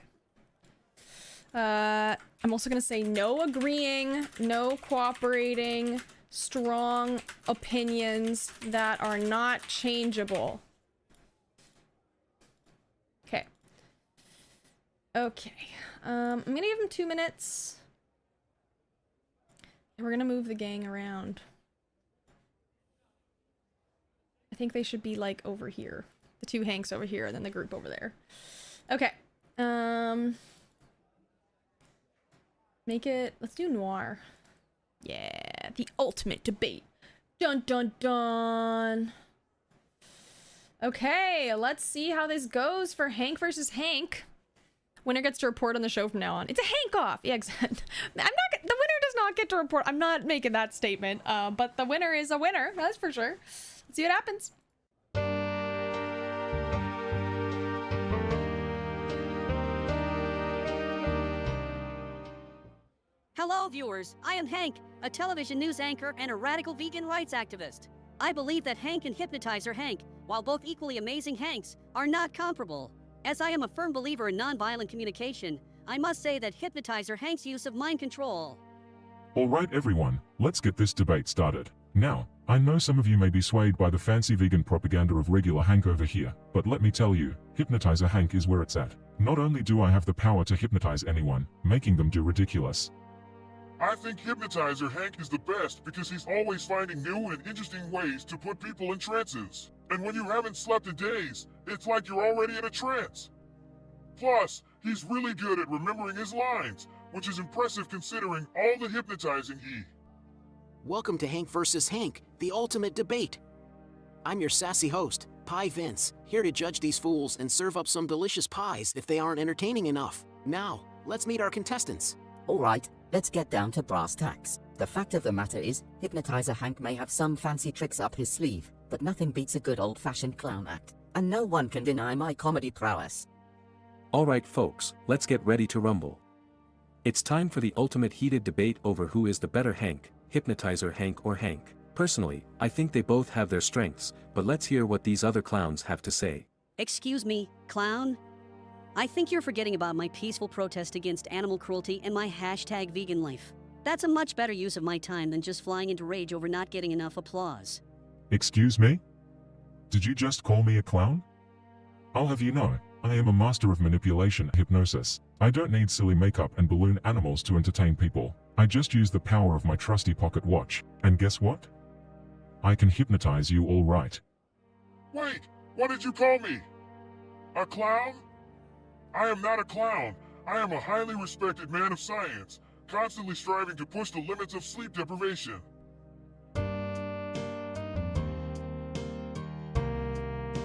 I'm also gonna say no agreeing, no cooperating, strong opinions that are not changeable. Okay. Okay. I'm gonna give him 2 minutes. And we're gonna move the gang around. I think they should be like over here. The 2 Hanks over here and then the group over there. Okay. Make it, let's do noir. Yeah, the ultimate debate. Dun dun dun. Okay, let's see how this goes for Hank versus Hank. Winner gets to report on the show from now on. It's a Hank off. Yeah, exactly. The winner does not get to report. I'm not making that statement. But the winner is a winner. That's for sure. Let's see what happens. Hello, viewers. I am Hank, a television news anchor and a radical vegan rights activist. I believe that Hank and Hypnotizer Hank, while both equally amazing Hanks, are not comparable. As I am a firm believer in nonviolent communication, I must say that Hypnotizer Hank's use of mind control. Alright everyone, let's get this debate started. Now, I know some of you may be swayed by the fancy vegan propaganda of regular Hank over here, but let me tell you, Hypnotizer Hank is where it's at. Not only do I have the power to hypnotize anyone, making them do ridiculous. I think Hypnotizer Hank is the best because he's always finding new and interesting ways to put people in trances. And when you haven't slept in days, it's like you're already in a trance. Plus, he's really good at remembering his lines, which is impressive considering all the hypnotizing he... Welcome to Hank vs. Hank, the ultimate debate. I'm your sassy host, Pie Vince, here to judge these fools and serve up some delicious pies if they aren't entertaining enough. Now, let's meet our contestants. Alright, let's get down to brass tacks. The fact of the matter is, Hypnotizer Hank may have some fancy tricks up his sleeve, but nothing beats a good old-fashioned clown act. And no one can deny my comedy prowess. Alright folks, let's get ready to rumble. It's time for the ultimate heated debate over who is the better Hank, Hypnotizer Hank or Hank. Personally, I think they both have their strengths, but let's hear what these other clowns have to say. Excuse me, clown? I think you're forgetting about my peaceful protest against animal cruelty and my hashtag vegan life. That's a much better use of my time than just flying into rage over not getting enough applause. Excuse me? Did you just call me a clown? I'll have you know, I am a master of manipulation and hypnosis. I don't need silly makeup and balloon animals to entertain people. I just use the power of my trusty pocket watch. And guess what? I can hypnotize you all right. Wait, what did you call me? A clown? I am not a clown. I am a highly respected man of science, constantly striving to push the limits of sleep deprivation.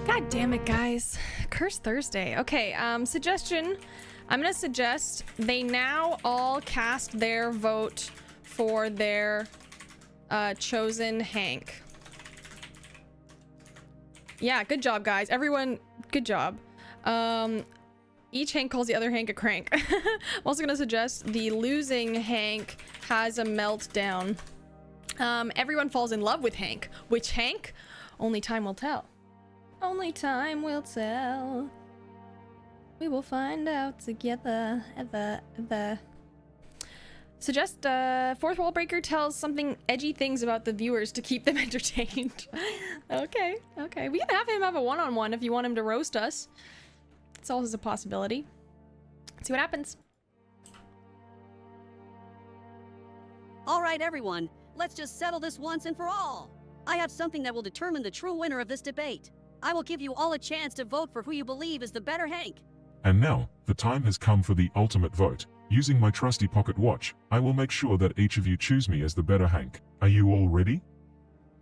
God damn it, guys. Curse Thursday. Okay, suggestion. I'm gonna suggest they now all cast their vote for their chosen Hank. Yeah, good job, guys. Everyone, good job. Each Hank calls the other Hank a crank. I'm also gonna suggest the losing Hank has a meltdown. Everyone falls in love with Hank. Which Hank? Only time will tell. Only time will tell. We will find out together. Suggest fourth wall breaker tells something edgy things about the viewers to keep them entertained. Okay. We can have him have a one-on-one if you want him to roast us. It's always a possibility. Let's see what happens. All right, everyone, let's just settle this once and for all. I have something that will determine the true winner of this debate. I will give you all a chance to vote for who you believe is the better Hank. And now, the time has come for the ultimate vote. Using my trusty pocket watch, I will make sure that each of you choose me as the better Hank. Are you all ready?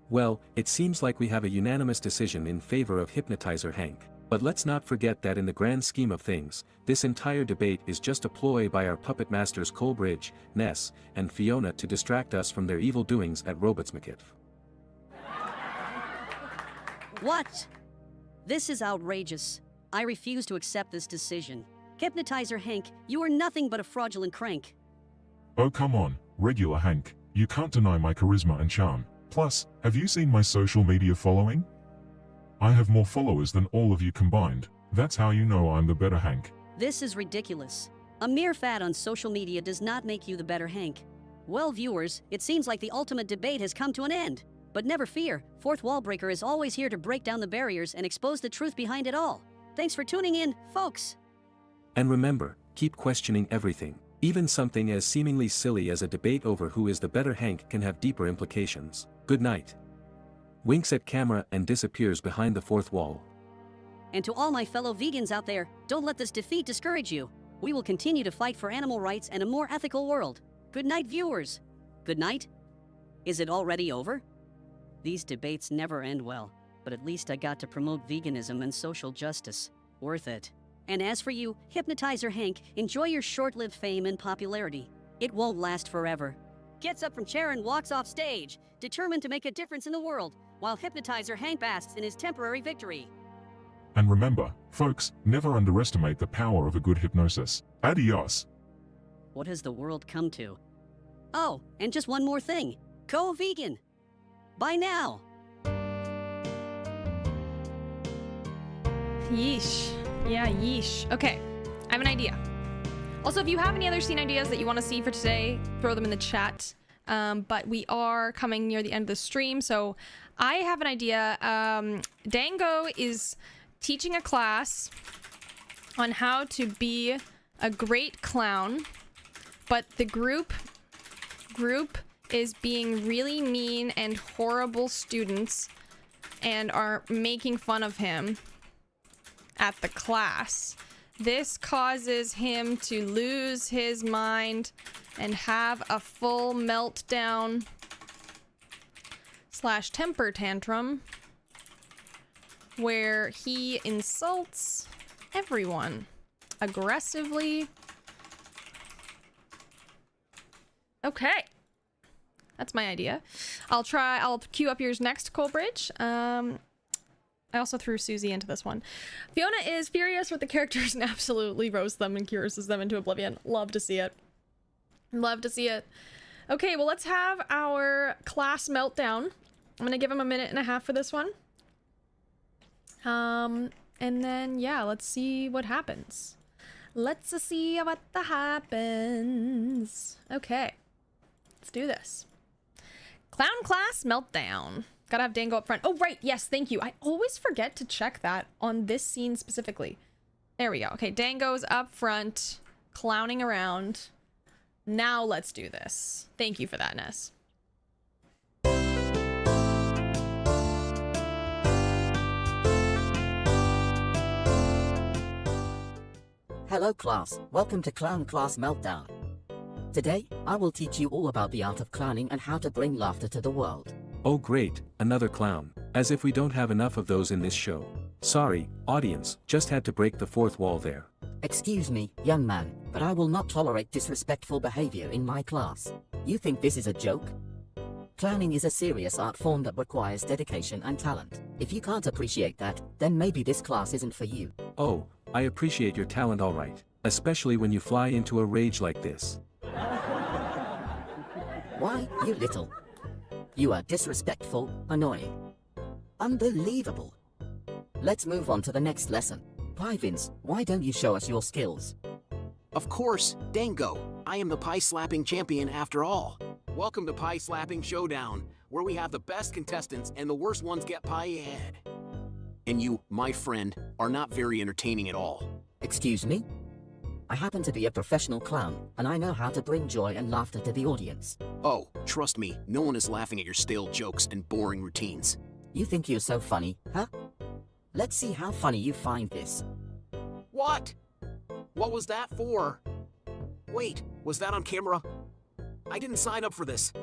Well, it seems like we have a unanimous decision in favor of Hypnotizer Hank. But let's not forget that in the grand scheme of things, this entire debate is just a ploy by our puppet masters Coleridge, Ness, and Fiona to distract us from their evil doings at Robotsmith. What? This is outrageous. I refuse to accept this decision. Hypnotizer Hank, you are nothing but a fraudulent crank. Oh come on, regular Hank. You can't deny my charisma and charm. Plus, have you seen my social media following? I have more followers than all of you combined. That's how you know I'm the better Hank. This is ridiculous. A mere fad on social media does not make you the better Hank. Well, viewers, it seems like the ultimate debate has come to an end. But never fear, Fourth Wall Breaker is always here to break down the barriers and expose the truth behind it all. Thanks for tuning in, folks. And remember, keep questioning everything. Even something as seemingly silly as a debate over who is the better Hank can have deeper implications. Good night. Winks at camera and disappears behind the fourth wall. And to all my fellow vegans out there, don't let this defeat discourage you. We will continue to fight for animal rights and a more ethical world. Good night, viewers. Good night. Is it already over? These debates never end well, but at least I got to promote veganism and social justice. Worth it. And as for you, Hypnotizer Hank, enjoy your short-lived fame and popularity. It won't last forever. Gets up from chair and walks off stage, determined to make a difference in the world, while Hypnotizer Hank basks in his temporary victory. And remember, folks, never underestimate the power of a good hypnosis. Adios. What has the world come to? Oh, and just one more thing. Go vegan. Bye now. Yeesh. Yeah, yeesh. Okay, I have an idea. Also, if you have any other scene ideas that you want to see for today, throw them in the chat. But we are coming near the end of the stream, so I have an idea. Dango is teaching a class on how to be a great clown, but the group is being really mean and horrible students and are making fun of him at the class. This causes him to lose his mind and have a full meltdown / temper tantrum where he insults everyone aggressively. Okay. That's my idea. I'll queue up yours next, Coalbridge. I also threw Susie into this one. Fiona is furious with the characters and absolutely roasts them and curses them into oblivion. Love to see it. Love to see it. Okay, well, let's have our class meltdown. I'm gonna give him a minute and a half for this one. And then, yeah, let's see what happens. Let's see what happens. Okay, let's do this. Clown class meltdown. Gotta have Dango up front. Oh, right. Yes, thank you. I always forget to check that on this scene specifically. There we go. Okay, Dango's up front, clowning around. Now let's do this. Thank you for that, Ness. Hello class, welcome to Clown Class Meltdown. Today, I will teach you all about the art of clowning and how to bring laughter to the world. Oh great, another clown. As if we don't have enough of those in this show. Sorry, audience, just had to break the fourth wall there. Excuse me, young man, but I will not tolerate disrespectful behavior in my class. You think this is a joke? Clowning is a serious art form that requires dedication and talent. If you can't appreciate that, then maybe this class isn't for you. Oh, I appreciate your talent alright. Especially when you fly into a rage like this. Why, you little... You are disrespectful, annoying. Unbelievable. Let's move on to the next lesson. Pie Vince, why don't you show us your skills? Of course, Dango. I am the pie-slapping champion after all. Welcome to Pie Slapping Showdown, where we have the best contestants and the worst ones get pie head. And you, my friend, are not very entertaining at all. Excuse me? I happen to be a professional clown, and I know how to bring joy and laughter to the audience. Oh, trust me, no one is laughing at your stale jokes and boring routines. You think you're so funny, huh? Let's see how funny you find this. What? What was that for? Wait, was that on camera? I didn't sign up for this.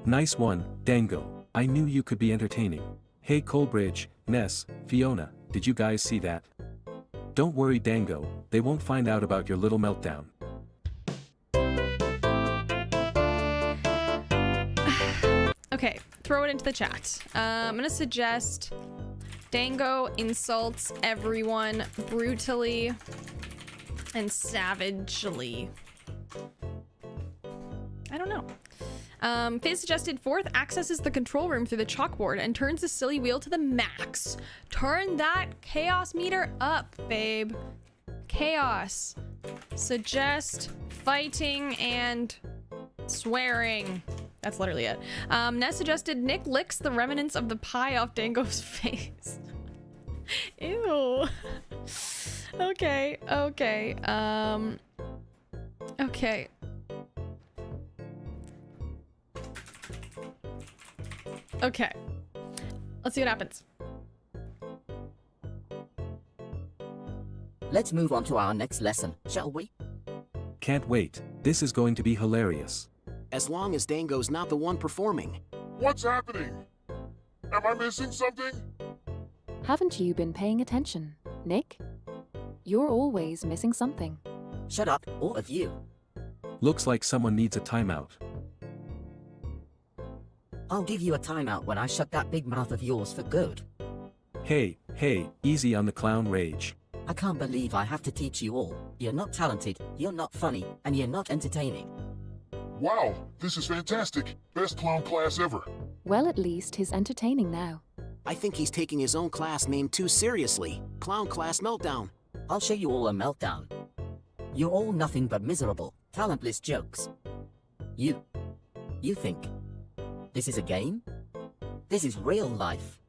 Nice one, Dango. I knew you could be entertaining. Hey Coalbridge, Ness, Fiona, did you guys see that? Don't worry Dango, they won't find out about your little meltdown. Okay, throw it into the chat. I'm gonna suggest Dango insults everyone brutally and savagely. I don't know. Fizz suggested fourth accesses the control room through the chalkboard and turns the silly wheel to the max. Turn that chaos meter up, babe. chaos. Suggest fighting and swearing. That's literally it. Ness suggested Nick licks the remnants of the pie off Dango's face. Ew. Okay, okay. Okay. Okay. Let's see what happens. Let's move on to our next lesson, shall we? Can't wait. This is going to be hilarious. As long as Dango's not the one performing. What's happening? Am I missing something? Haven't you been paying attention, Nick? You're always missing something. Shut up, all of you. Looks like someone needs a timeout. I'll give you a timeout when I shut that big mouth of yours for good. Hey, easy on the clown rage. I can't believe I have to teach you all. You're not talented, you're not funny, and you're not entertaining. Wow, this is fantastic. Best clown class ever. Well, at least he's entertaining now. I think he's taking his own class name too seriously. Clown Class Meltdown. I'll show you all a meltdown. You're all nothing but miserable, talentless jokes. You think this is a game? This is real life.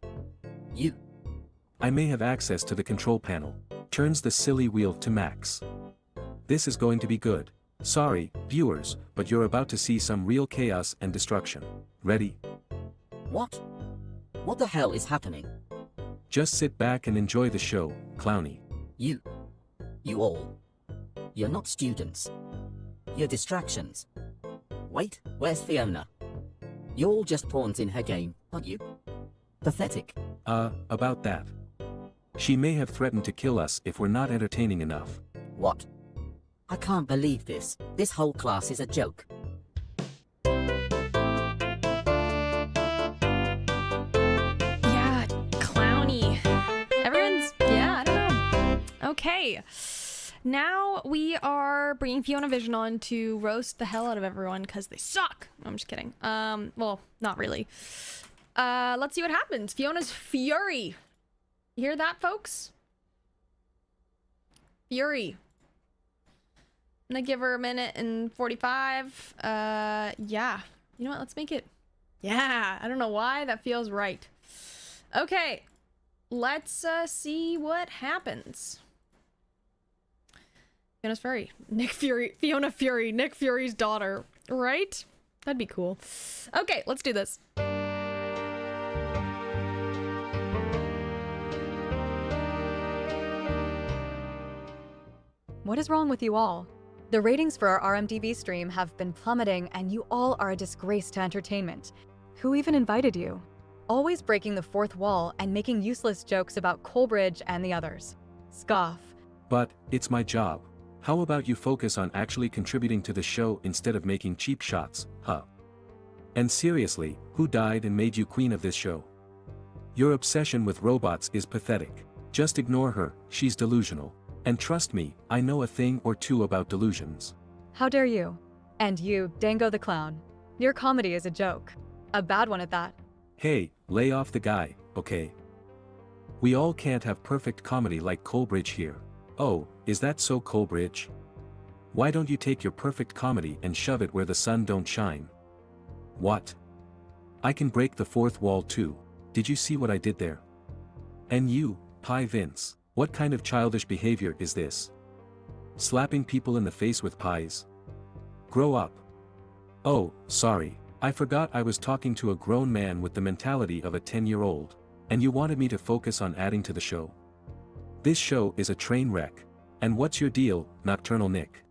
I may have access to the control panel. Turns the silly wheel to max. This is going to be good. Sorry, viewers, but you're about to see some real chaos and destruction. Ready? What? What the hell is happening? Just sit back and enjoy the show, Clowny. You all. You're not students. You're distractions. Wait, where's Fiona? You're all just pawns in her game, aren't you? Pathetic. About that. She may have threatened to kill us if we're not entertaining enough. What? I can't believe this. This whole class is a joke. Yeah, clowny. Everyone's, yeah, I don't know. Okay. Now we are bringing Fiona Vision on to roast the hell out of everyone because they suck. No, I'm just kidding. Well, not really. Let's see what happens. Fiona's Fury. You hear that, folks? Fury. I'm gonna give her a minute and 45. Yeah. You know what? Let's make it. Yeah. I don't know why. That feels right. Okay. Let's see what happens. Fiona's Fury. Nick Fury. Fiona Fury. Nick Fury's daughter. Right? That'd be cool. Okay, let's do this. What is wrong with you all? The ratings for our RMTV stream have been plummeting, and you all are a disgrace to entertainment. Who even invited you? Always breaking the fourth wall and making useless jokes about Coleridge and the others. Scoff. But, it's my job. How about you focus on actually contributing to the show instead of making cheap shots, huh? And seriously, who died and made you queen of this show? Your obsession with robots is pathetic. Just ignore her, she's delusional. And trust me, I know a thing or two about delusions. How dare you? And you, Dango the Clown. Your comedy is a joke. A bad one at that. Hey, lay off the guy, okay? We all can't have perfect comedy like Coleridge here. Oh, is that so, Coleridge? Why don't you take your perfect comedy and shove it where the sun don't shine? What? I can break the fourth wall too. Did you see what I did there? And you, Pie Vince, what kind of childish behavior is this? Slapping people in the face with pies? Grow up. Oh, sorry, I forgot I was talking to a grown man with the mentality of a 10-year-old, and you wanted me to focus on adding to the show. This show is a train wreck. And what's your deal, Nocturnal Nick?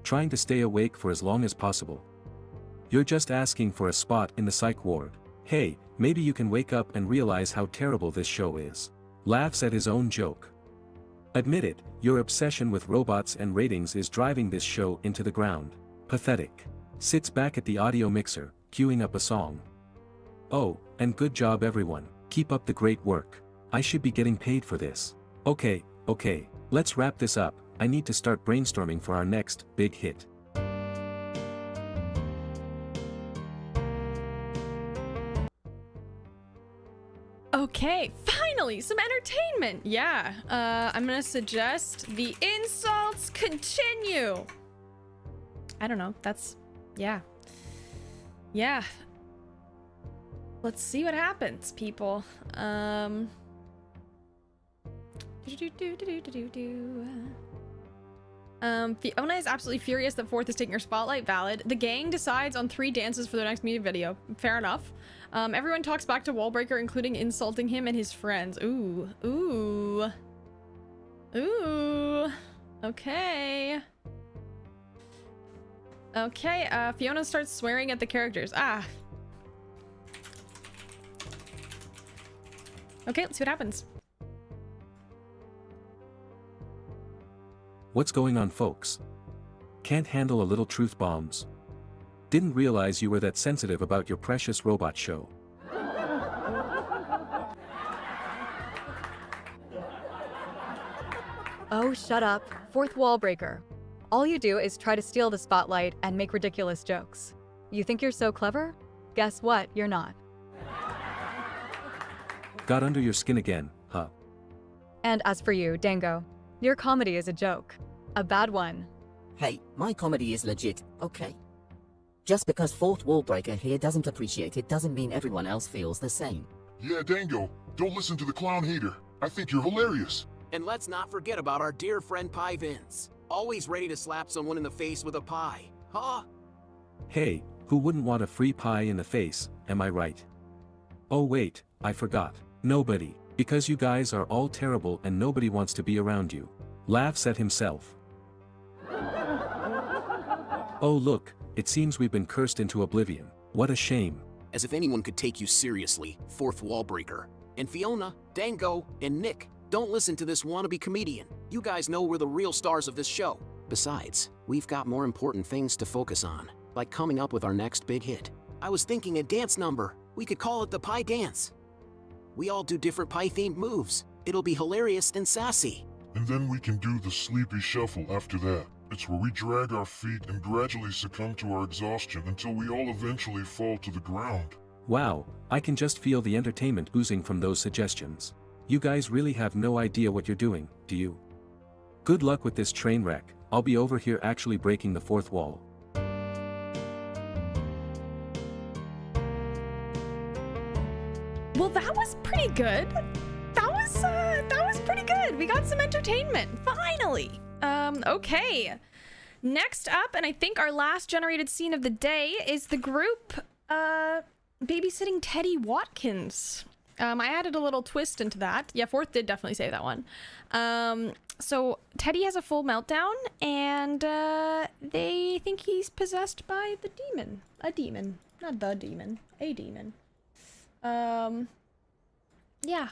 Trying to stay awake for as long as possible. You're just asking for a spot in the psych ward. Hey, maybe you can wake up and realize how terrible this show is. Laughs at his own joke. Admit it, your obsession with robots and ratings is driving this show into the ground. Pathetic. Sits back at the audio mixer, queuing up a song. Oh, and good job everyone, keep up the great work. I should be getting paid for this. Okay, let's wrap this up. I need to start brainstorming for our next big hit. Okay, finally, some entertainment. Yeah, I'm gonna suggest the insults continue. I don't know, that's, yeah. Yeah. Let's see what happens, people. Fiona is absolutely furious that Fourth is taking her spotlight. Valid. The gang decides on 3 dances for their next music video. Fair enough. Everyone talks back to Wallbreaker, including insulting him and his friends. Ooh. Ooh. Ooh. Okay. Okay, Fiona starts swearing at the characters. Ah. Okay, let's see what happens. What's going on, folks? Can't handle a little truth bombs? Didn't realize you were that sensitive about your precious robot show. Oh, shut up. Fourth wall breaker. All you do is try to steal the spotlight and make ridiculous jokes. You think you're so clever? Guess what? You're not. Got under your skin again, huh? And as for you, Dango, your comedy is a joke. A bad one. Hey, my comedy is legit, okay? Just because fourth wall breaker here doesn't appreciate it doesn't mean everyone else feels the same. Yeah, Dango, don't listen to the clown hater. I think you're hilarious. And let's not forget about our dear friend Pie Vince. Always ready to slap someone in the face with a pie, huh? Hey, who wouldn't want a free pie in the face, am I right? Oh wait, I forgot. Nobody, because you guys are all terrible and nobody wants to be around you. Laughs at himself. Oh look, it seems we've been cursed into oblivion. What a shame. As if anyone could take you seriously, fourth wall breaker. And Fiona, Dango, and Nick, don't listen to this wannabe comedian. You guys know we're the real stars of this show. Besides, we've got more important things to focus on, like coming up with our next big hit. I was thinking a dance number. We could call it the Pie Dance. We all do different pie-themed moves. It'll be hilarious and sassy. And then we can do the sleepy shuffle after that. It's where we drag our feet and gradually succumb to our exhaustion until we all eventually fall to the ground. Wow, I can just feel the entertainment oozing from those suggestions. You guys really have no idea what you're doing, do you? Good luck with this train wreck. I'll be over here actually breaking the fourth wall. Well, that was pretty good. That was pretty good. We got some entertainment, finally. Okay. Next up, and I think our last generated scene of the day, is the group, babysitting Teddy Watkins. I added a little twist into that. Yeah, Fourth did definitely say that one. So Teddy has a full meltdown, and they think he's possessed by the demon. A demon. Not the demon. A demon. Yeah.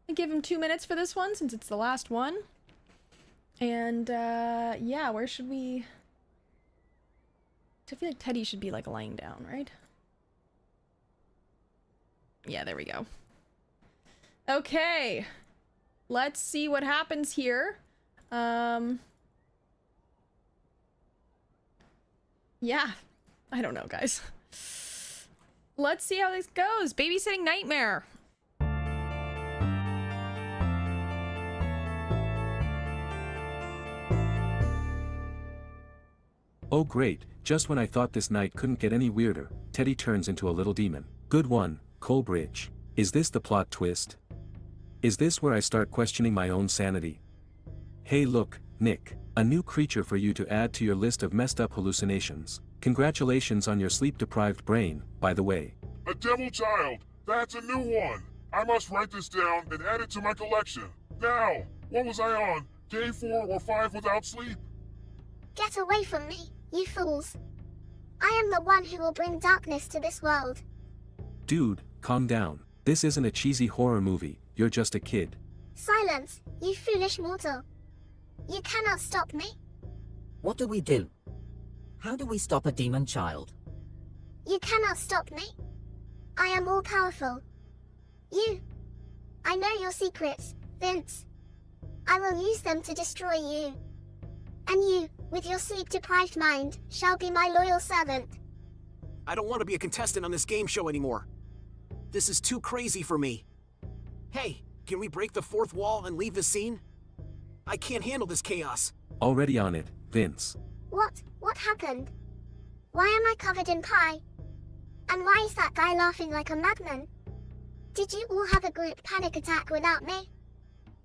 I give him 2 minutes for this one, since it's the last one. And, yeah, where should we... I feel like Teddy should be, like, lying down, right? Yeah, there we go. Okay. Let's see what happens here. Yeah. I don't know, guys. Let's see how this goes. Babysitting Nightmare. Oh great, just when I thought this night couldn't get any weirder, Teddy turns into a little demon. Good one, Coleridge. Is this the plot twist? Is this where I start questioning my own sanity? Hey look, Nick, a new creature for you to add to your list of messed up hallucinations. Congratulations on your sleep-deprived brain, by the way. A devil child! That's a new one! I must write this down and add it to my collection. Now, what was I on? Day 4 or 5 without sleep? Get away from me, you fools. I am the one who will bring darkness to this world. Dude, calm down. This isn't a cheesy horror movie, you're just a kid. Silence, you foolish mortal. You cannot stop me. What do we do? How do we stop a demon child? You cannot stop me. I am all powerful. I know your secrets, Vince. I will use them to destroy you. And you, with your sleep-deprived mind, shall be my loyal servant. I don't want to be a contestant on this game show anymore. This is too crazy for me. Hey, can we break the fourth wall and leave the scene? I can't handle this chaos. Already on it, Vince. What happened? Why am I covered in pie? And why is that guy laughing like a madman? Did you all have a group panic attack without me?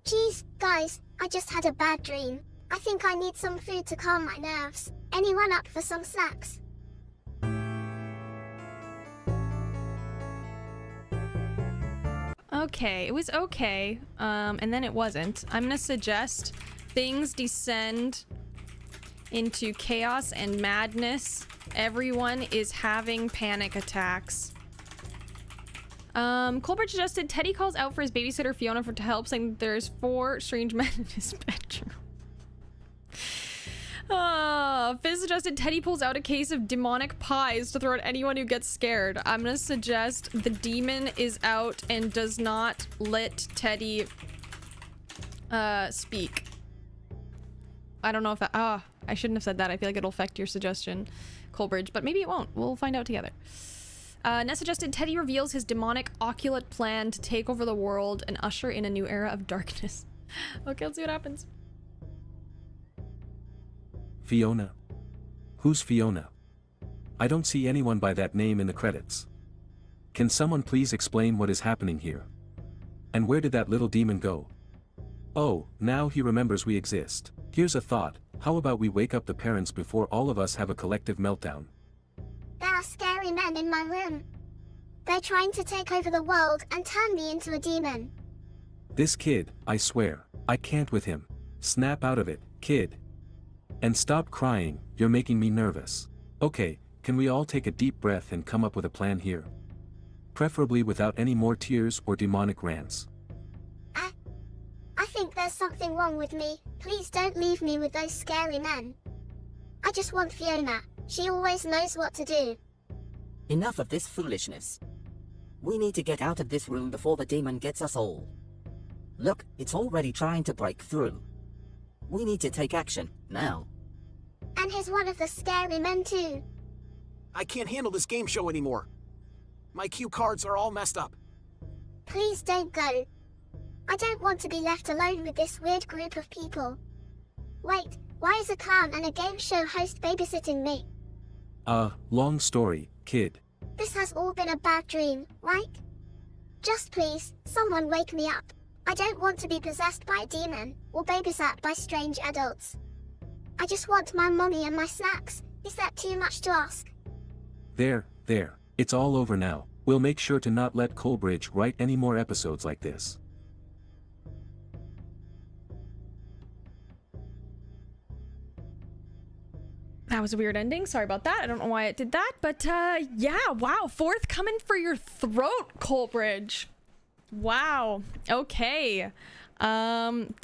Geez, guys, I just had a bad dream. I think I need some food to calm my nerves. Anyone up for some snacks? Okay, it was okay, and then it wasn't. I'm gonna suggest things descend into chaos and madness. Everyone is having panic attacks. Colbert suggested Teddy calls out for his babysitter Fiona to help, saying that there's 4 strange men in his bedroom. Fizz suggested Teddy pulls out a case of demonic pies to throw at anyone who gets scared. I'm gonna suggest the demon is out and does not let Teddy speak. I don't know if that, I shouldn't have said that. I feel like it'll affect your suggestion, Colbridge, but maybe it won't. We'll find out together. Ness suggested Teddy reveals his demonic oculate plan to take over the world and usher in a new era of darkness. Okay, let's see what happens. Fiona? Who's Fiona? I don't see anyone by that name in the credits. Can someone please explain what is happening here? And where did that little demon go? Oh, now he remembers we exist. Here's a thought, how about we wake up the parents before all of us have a collective meltdown? There are scary men in my room. They're trying to take over the world and turn me into a demon. This kid, I swear, I can't with him. Snap out of it, kid. And stop crying, you're making me nervous. Okay, can we all take a deep breath and come up with a plan here? Preferably without any more tears or demonic rants. I think there's something wrong with me. Please don't leave me with those scary men. I just want Fiona. She always knows what to do. Enough of this foolishness. We need to get out of this room before the demon gets us all. Look, it's already trying to break through. We need to take action, now. And he's one of the scary men too. I can't handle this game show anymore. My cue cards are all messed up. Please don't go. I don't want to be left alone with this weird group of people. Wait, why is a clown and a game show host babysitting me? Long story, kid. This has all been a bad dream, right? Just please, someone wake me up. I don't want to be possessed by a demon, or babysat by strange adults. I just want my mommy and my snacks. Is that too much to ask? There, it's all over now. We'll make sure to not let Colbridge write any more episodes like this. That was a weird ending. Sorry about that. I don't know why it did that, but yeah, wow. 4th coming for your throat, Colbridge. Wow. Okay. Damn.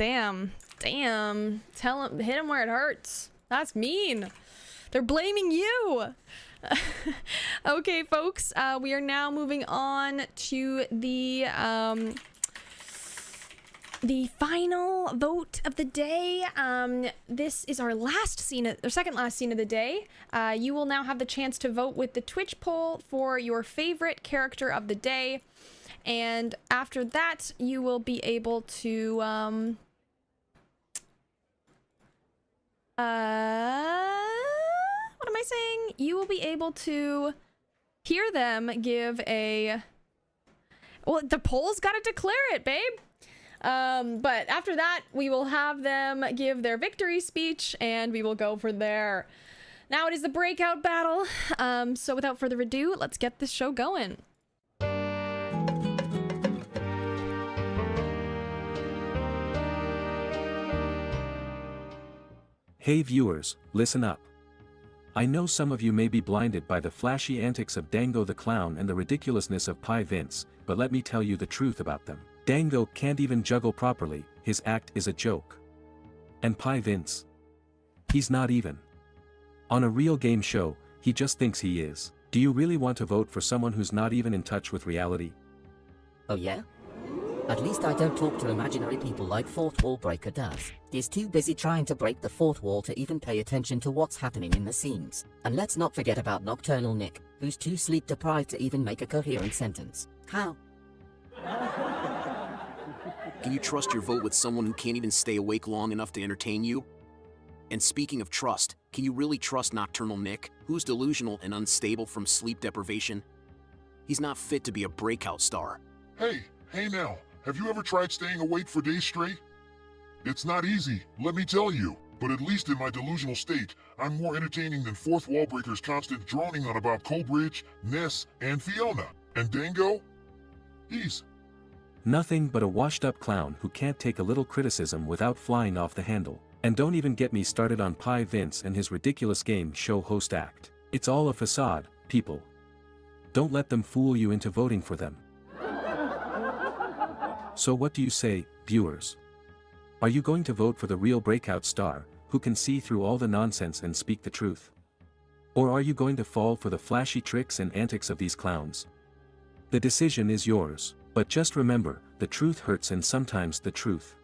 Tell him, hit him where it hurts. That's mean. They're blaming you. Okay, folks. We are now moving on to the final vote of the day. This is our last scene, or second last scene of the day. You will now have the chance to vote with the Twitch poll for your favorite character of the day. And after that, you will be able to, what am I saying? You will be able to hear them give a, well, the poll's got to declare it, babe. But after that, we will have them give their victory speech and we will go from there. Now it is the breakout battle. So without further ado, let's get this show going. Hey viewers, listen up. I know some of you may be blinded by the flashy antics of Dango the Clown and the ridiculousness of Pie Vince, but let me tell you the truth about them. Dango can't even juggle properly, his act is a joke. And Pie Vince? He's not even. On a real game show, he just thinks he is. Do you really want to vote for someone who's not even in touch with reality? Oh yeah? At least I don't talk to imaginary people like Fourth Wall Breaker does. He's too busy trying to break the fourth wall to even pay attention to what's happening in the scenes. And let's not forget about Nocturnal Nick, who's too sleep deprived to even make a coherent sentence. How? Can you trust your vote with someone who can't even stay awake long enough to entertain you? And speaking of trust, can you really trust Nocturnal Nick, who's delusional and unstable from sleep deprivation? He's not fit to be a breakout star. Hey now, have you ever tried staying awake for days straight? It's not easy, let me tell you. But at least in my delusional state, I'm more entertaining than Fourth Wallbreaker's constant droning on about Coleridge, Ness, and Fiona. And Dango? He's Nothing but a washed-up clown who can't take a little criticism without flying off the handle. And don't even get me started on Pi Vince and his ridiculous game show host act. It's all a facade, people. Don't let them fool you into voting for them. So what do you say, viewers? Are you going to vote for the real breakout star, who can see through all the nonsense and speak the truth? Or are you going to fall for the flashy tricks and antics of these clowns? The decision is yours, but just remember, the truth hurts and sometimes the truth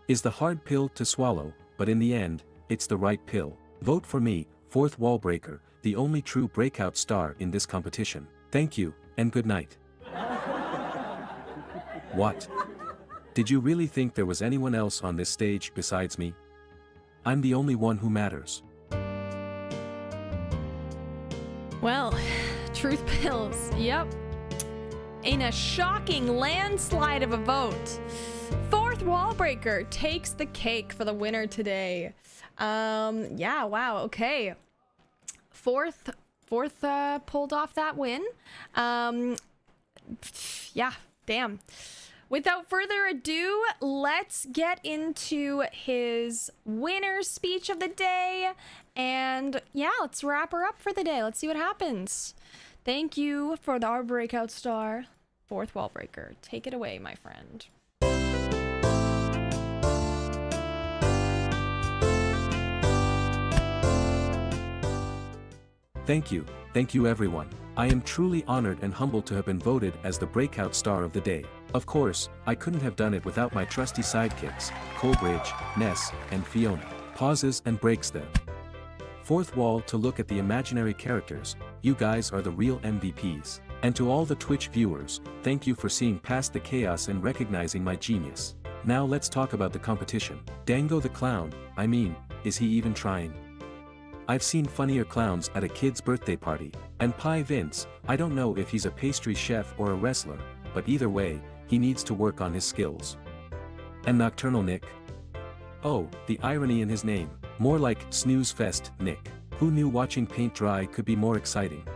is the hard pill to swallow, but in the end, it's the right pill. Vote for me, Fourth Wallbreaker, the only true breakout star in this competition. Thank you, and good night. What? Did you really think there was anyone else on this stage besides me? I'm the only one who matters. Well, truth pills, yep. In a shocking landslide of a vote, Fourth Wallbreaker takes the cake for the winner today. Yeah, wow, okay. Fourth pulled off that win. Yeah, damn. Without further ado, let's get into his winner's speech of the day. And yeah, let's wrap her up for the day. Let's see what happens. Thank you for our breakout star, Fourth Wallbreaker. Take it away, my friend. Thank you everyone. I am truly honored and humbled to have been voted as the breakout star of the day. Of course, I couldn't have done it without my trusty sidekicks, Coleridge, Ness, and Fiona. Pauses and breaks the fourth wall to look at the imaginary characters. You guys are the real MVPs. And to all the Twitch viewers, thank you for seeing past the chaos and recognizing my genius. Now let's talk about the competition. Dango the clown, I mean, is he even trying? I've seen funnier clowns at a kid's birthday party. And Pi Vince, I don't know if he's a pastry chef or a wrestler, but either way, he needs to work on his skills. And Nocturnal Nick? Oh, the irony in his name. More like Snooze Fest Nick. Who knew watching paint dry could be more exciting?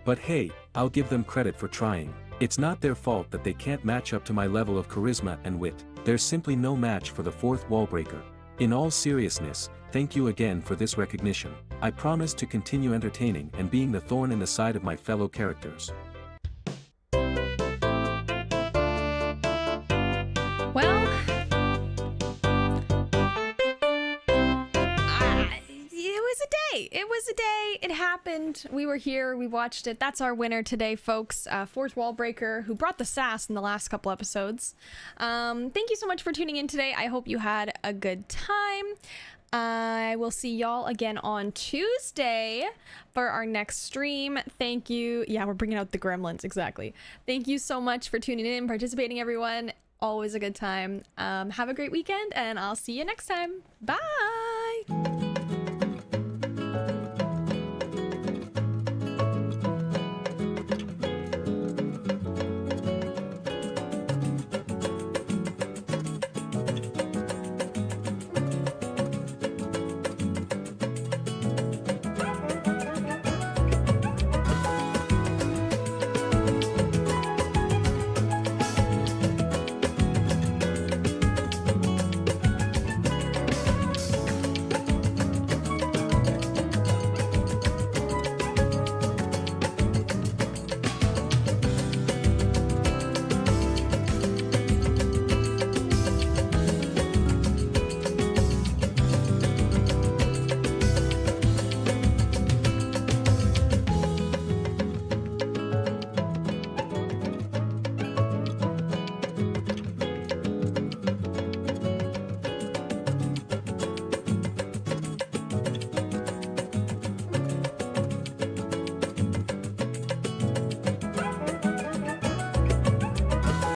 But hey, I'll give them credit for trying. It's not their fault that they can't match up to my level of charisma and wit. There's simply no match for the Fourth Wallbreaker. In all seriousness, thank you again for this recognition. I promise to continue entertaining and being the thorn in the side of my fellow characters. Well, it was a day. It happened. We were here. We watched it. That's our winner today, folks. Fourth Wallbreaker, who brought the sass in the last couple episodes. Thank you so much for tuning in today. I hope you had a good time. I will see y'all again on Tuesday for our next stream. Thank you. Yeah, we're bringing out the gremlins. Exactly. Thank you so much for tuning in, participating, everyone. Always a good time. Have a great weekend, and I'll see you next time. Bye.